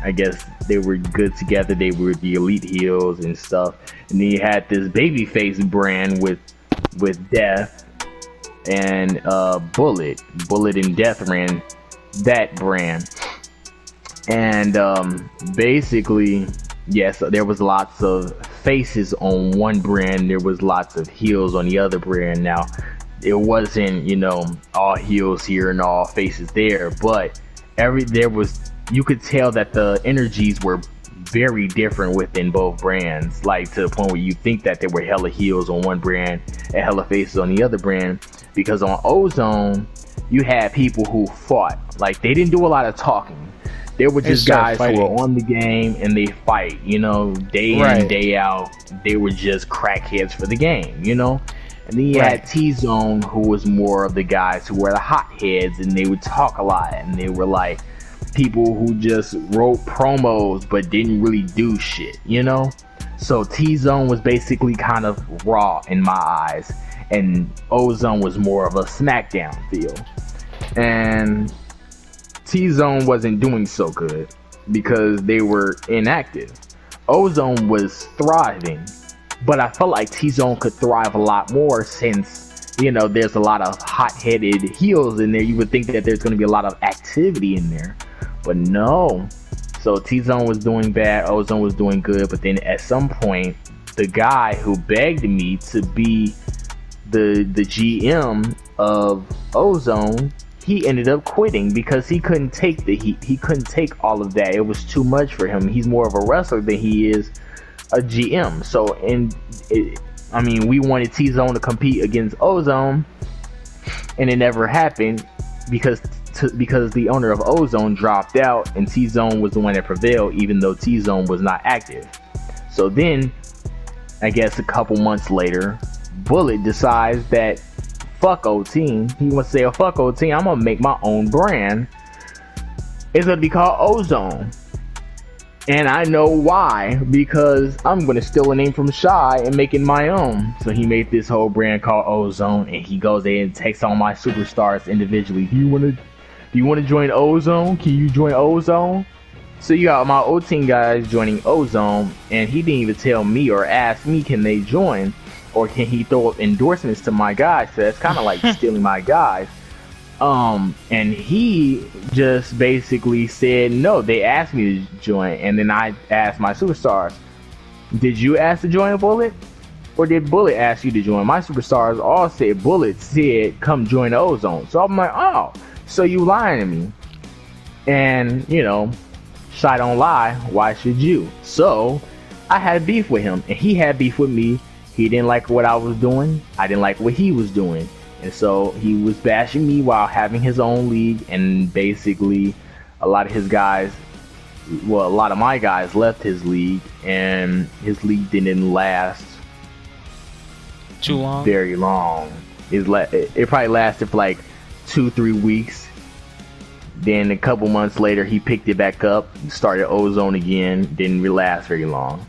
I guess they were good together. They were the elite heels and stuff. And then you had this babyface brand with Death and Bullet and Death ran that brand. And basically, yes, there was lots of faces on one brand. There was lots of heels on the other brand. Now, it wasn't, you know, all heels here and all faces there, but you could tell that the energies were very different within both brands, like to the point where you think that there were hella heels on one brand and hella faces on the other brand. Because on Ozone, you had people who fought. Like, they didn't do a lot of talking. They were just guys who were on the game and they fight, you know, day in, day out. They were just crackheads for the game, you know. And then you had T-Zone, who was more of the guys who were the hotheads, and they would talk a lot, and they were like people who just wrote promos but didn't really do shit, you know. So T-Zone was basically kind of raw in my eyes, and Ozone was more of a SmackDown feel. And T-Zone wasn't doing so good because they were inactive. Ozone was thriving, but I felt like T-Zone could thrive a lot more since, you know, there's a lot of hot-headed heels in there. You would think that there's going to be a lot of activity in there, but no. So T-Zone was doing bad, Ozone was doing good, but then at some point, the guy who begged me to be the GM of Ozone, he ended up quitting because he couldn't take the heat. He couldn't take all of that. It was too much for him. He's more of a wrestler than he is a GM. So, we wanted T-Zone to compete against Ozone, and it never happened because the owner of Ozone dropped out, and T-Zone was the one that prevailed, even though T-Zone was not active. So then, I guess a couple months later, Bullet decides that fuck O-Team. He wants to say, oh, fuck O-Team, I'm gonna make my own brand. It's gonna be called Ozone. And I know why, because I'm gonna steal a name from Shy and make it my own. So he made this whole brand called Ozone, and he goes in and takes all my superstars individually. Do you wanna Do you want to join Ozone? Can you join Ozone? So you got my old team guys joining Ozone, and he didn't even tell me or ask me can they join, or can he throw up endorsements to my guys. So that's kind of like stealing my guys. And he just basically said no. They asked me to join, and then I asked my superstars, did you ask to join Bullet, or did Bullet ask you to join? My superstars all said Bullet said come join Ozone. So I'm like, oh, so you lying to me? And you know, I don't lie, why should you? So I had beef with him, and he had beef with me. He didn't like what I was doing, I didn't like what he was doing, and so he was bashing me while having his own league. And basically a lot of his guys, well, a lot of my guys left his league, and his league didn't last too long, very long. It probably lasted for like 2-3 weeks. Then a couple months later, he picked it back up, started Ozone again, didn't last very long.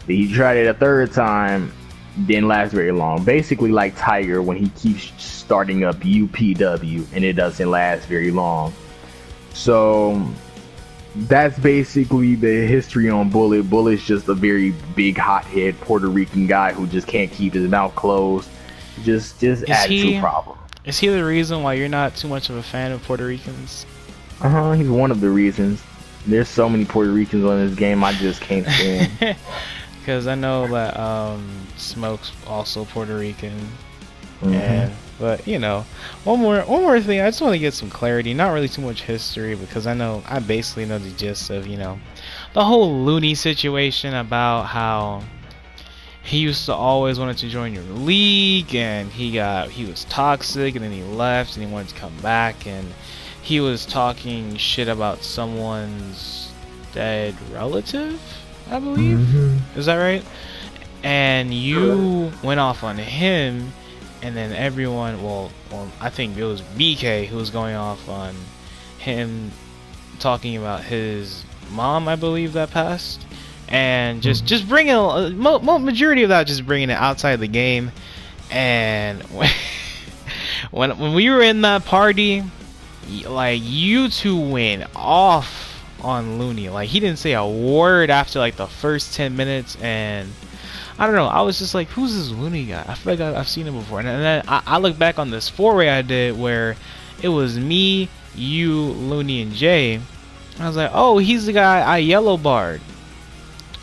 Then he tried it a third time, didn't last very long. Basically like Tiger when he keeps starting up UPW and it doesn't last very long. So that's basically the history on Bullet. Bullet's just a very big hothead Puerto Rican guy who just can't keep his mouth closed. Just attitude problem. Is he the reason why you're not too much of a fan of Puerto Ricans? He's one of the reasons. There's so many Puerto Ricans on this game, I just can't stand. Because I know that Smoke's also Puerto Rican. But you know, one more thing, I just want to get some clarity. Not really too much history, because I basically know the gist of, you know, the whole Looney situation about how he used to always wanted to join your league, and he was toxic, and then he left, and he wanted to come back, and he was talking shit about someone's dead relative, I believe. Is that right? And you went off on him, and then everyone, well, I think it was BK who was going off on him, talking about his mom, I believe, that passed. And just bringing majority of that, just bringing it outside the game. And when we were in that party, like, you two went off on Looney. Like, he didn't say a word after like the first 10 minutes, and I don't know, I was just like, who's this Looney guy? I feel like I've seen him before. And then I look back on this four-way I did where it was me, you, Looney, and Jay. I was like, oh, he's the guy I yellow barred.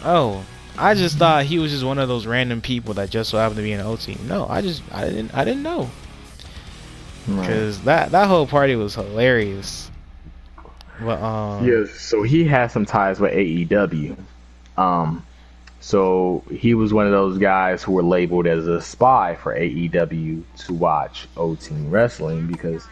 Oh, I just thought he was just one of those random people that just so happened to be in O team. No, I didn't know. Because that whole party was hilarious. But yeah, so he has some ties with AEW. So he was one of those guys who were labeled as a spy for AEW to watch O Team Wrestling, because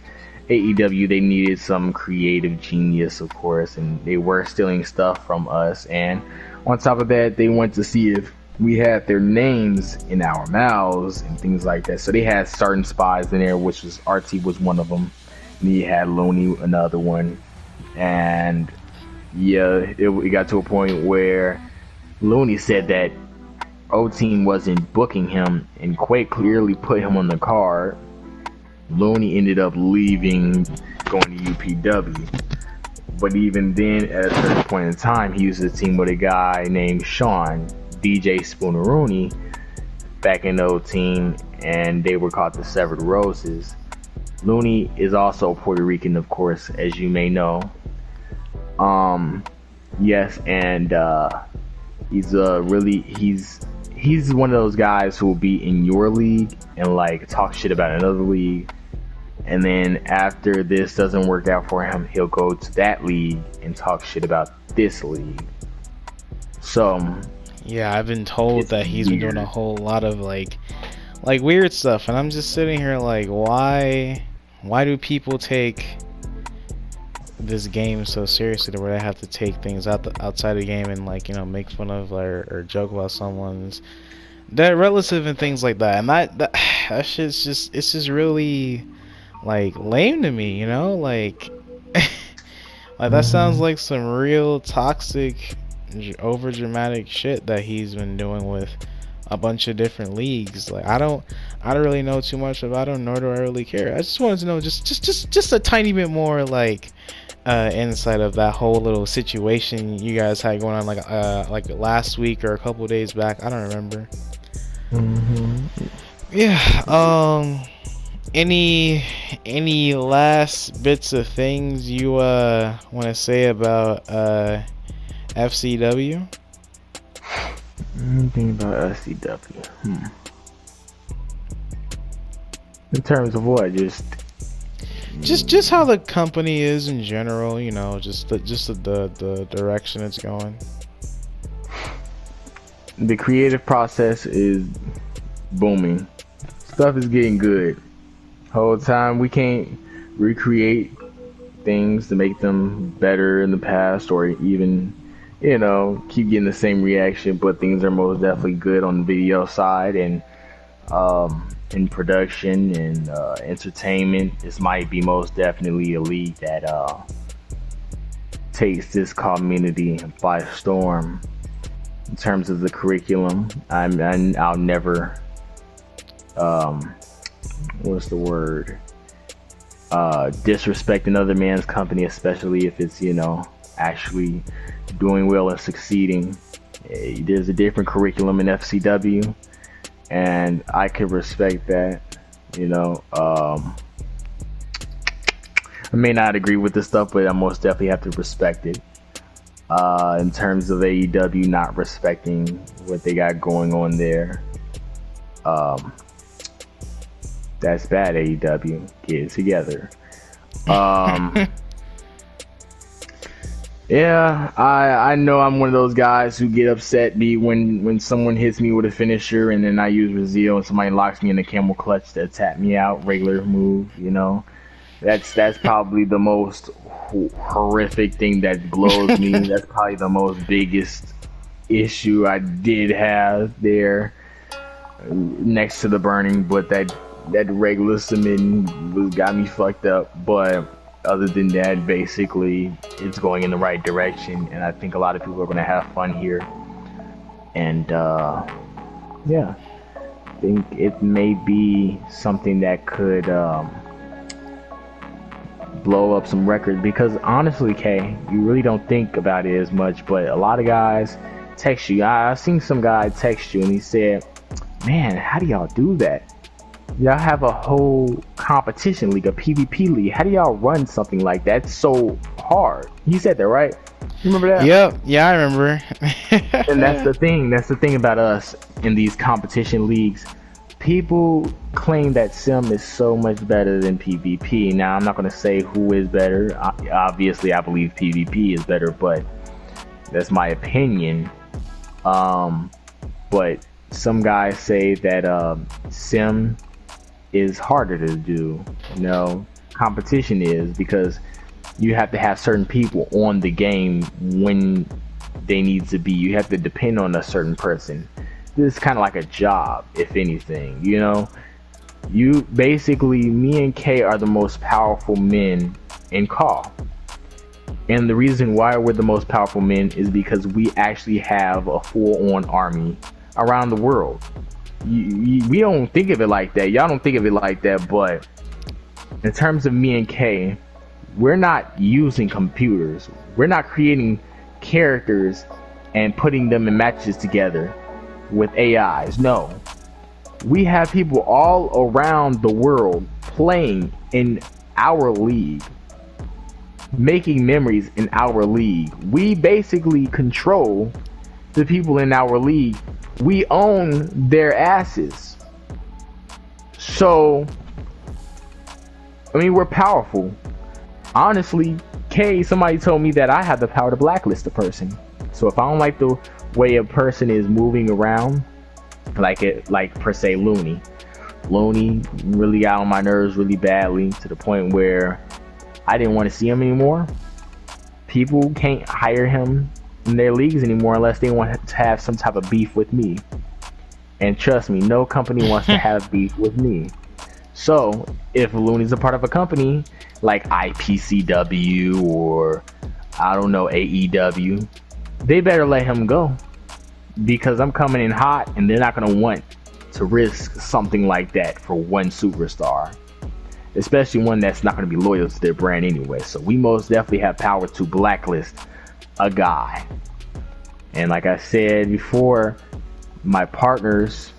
AEW, they needed some creative genius, of course, and they were stealing stuff from us. And on top of that, they went to see if we had their names in our mouths and things like that. So they had certain spies in there, which was RT was one of them. And he had Looney, another one. And yeah, it got to a point where Looney said that O Team wasn't booking him, and quite clearly put him on the card. Looney ended up leaving, going to UPW. But even then, at a certain point in time, he used a team with a guy named Sean, DJ Spoonerooney, back in the O Team, and they were called the Severed Roses. Looney is also Puerto Rican, of course, as you may know. Yes, and he's one of those guys who will be in your league and like talk shit about another league, and then after this doesn't work out for him, he'll go to that league and talk shit about this league. So yeah, I've been told that he's been doing a whole lot of like weird stuff, and I'm just sitting here like, why do people take this game so seriously to where they have to take things outside the game and, like, you know, make fun of or joke about someone's dead relative and things like that? And that shit's just really like lame to me, you know, like like that sounds like some real toxic, over dramatic shit that he's been doing with a bunch of different leagues. Like I don't really know too much about them, nor do I really care. I just wanted to know just a tiny bit more like insight of that whole little situation you guys had going on like last week or a couple days back. I don't remember. Yeah. Any last bits of things you want to say about FCW? Anything about FCW? In terms of what? Just how the company is in general, you know, just the direction it's going. The creative process is booming. Stuff is getting good. Whole time we can't recreate things to make them better in the past, or even, you know, keep getting the same reaction, but things are most definitely good on the video side, and in production and entertainment. This might be most definitely a league that takes this community by storm. In terms of the curriculum, I'll never what's the word, disrespect another man's company, especially if it's, you know, actually doing well and succeeding. There's a different curriculum in FCW, and I could respect that, you know. I may not agree with this stuff, but I most definitely have to respect it. In terms of AEW not respecting what they got going on there, that's bad. AEW, get it together. Yeah, I know I'm one of those guys who get upset when someone hits me with a finisher, and then I use Brazil and somebody locks me in the camel clutch to tap me out. Regular move, you know. That's probably the most horrific thing that glows me. That's probably the most biggest issue I did have there, next to the burning. But that regular submitting got me fucked up. But other than that, basically, it's going in the right direction, and I think a lot of people are going to have fun here. And yeah, I think it may be something that could blow up some records, because honestly, Kay, you really don't think about it as much, but a lot of guys text you. I've seen some guy text you and he said, man, how do y'all do that? Y'all have a whole competition league, a PvP league. How do y'all run something like that? It's so hard. He said that, right? You remember that? Yep. Yeah, I remember. And that's the thing. That's the thing about us in these competition leagues. People claim that Sim is so much better than PvP. Now, I'm not going to say who is better. Obviously, I believe PvP is better, but that's my opinion. But some guys say that Sim is harder to do. You know, competition is, because you have to have certain people on the game when they need to be. You have to depend on a certain person. This is kind of like a job, if anything, you know. You basically, me and Kay are the most powerful men in CAW, and the reason why we're the most powerful men is because we actually have a full-on army around the world. We don't think of it like that. Y'all don't think of it like that, but in terms of me and Kay, we're not using computers. We're not creating characters and putting them in matches together with AIs. No, we have people all around the world playing in our league, making memories in our league. We basically control the people in our league. We own their asses. So, I mean, we're powerful. Honestly, Kay, somebody told me that I have the power to blacklist a person. So if I don't like the way a person is moving around, like per se Looney really got on my nerves really badly, to the point where I didn't want to see him anymore. People can't hire him in their leagues anymore unless they want to have some type of beef with me. And trust me, no company wants to have beef with me. So if Looney's a part of a company like IPCW or I don't know, AEW, they better let him go. because I'm coming in hot, and they're not gonna want to risk something like that for one superstar, especially one that's not gonna be loyal to their brand anyway. So we most definitely have power to blacklist a guy. And like I said before, my partners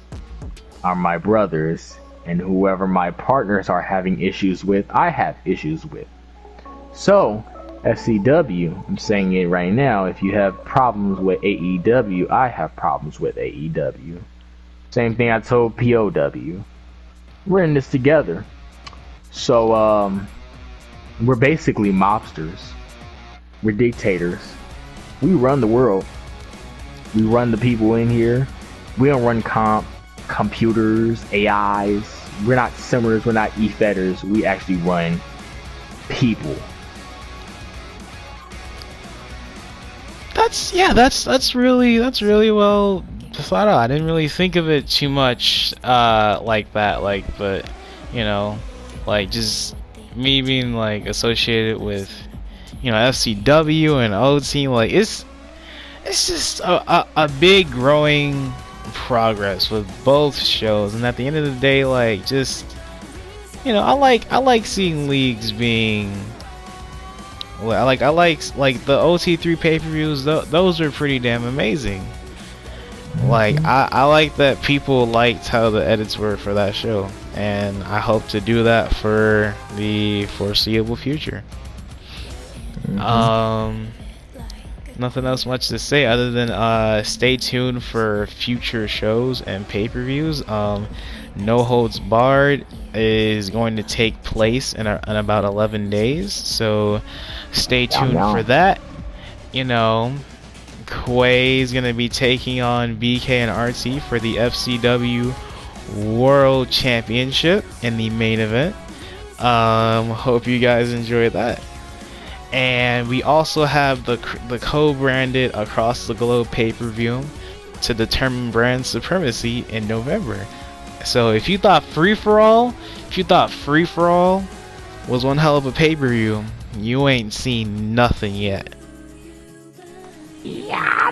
are my brothers, and whoever my partners are having issues with, I have issues with. So FCW, I'm saying it right now, if you have problems with AEW, I have problems with AEW. Same thing I told POW. We're in this together. So we're basically mobsters. We're dictators. We run the world. We run the people in here. We don't run computers, AIs. We're not simmers, we're not e-fetters. We actually run people. That's really well thought out. I didn't really think of it too much like that, but you know, just me being associated with, FCW and OT, it's just a big growing progress with both shows. And at the end of the day, I like seeing leagues being I like the OT3 pay-per-views. Those are pretty damn amazing. I like that people liked how the edits were for that show, and I hope to do that for the foreseeable future. Nothing else much to say other than stay tuned for future shows and pay-per-views. No Holds Barred is going to take place in about 11 days, so stay tuned for that. Quay is going to be taking on BK and RT for the FCW World Championship in the main event. Hope you guys enjoy that. And we also have the co-branded Across the Globe pay-per-view to determine brand supremacy in November. So if you thought Free For All was one hell of a pay-per-view, you ain't seen nothing yet. Yeah.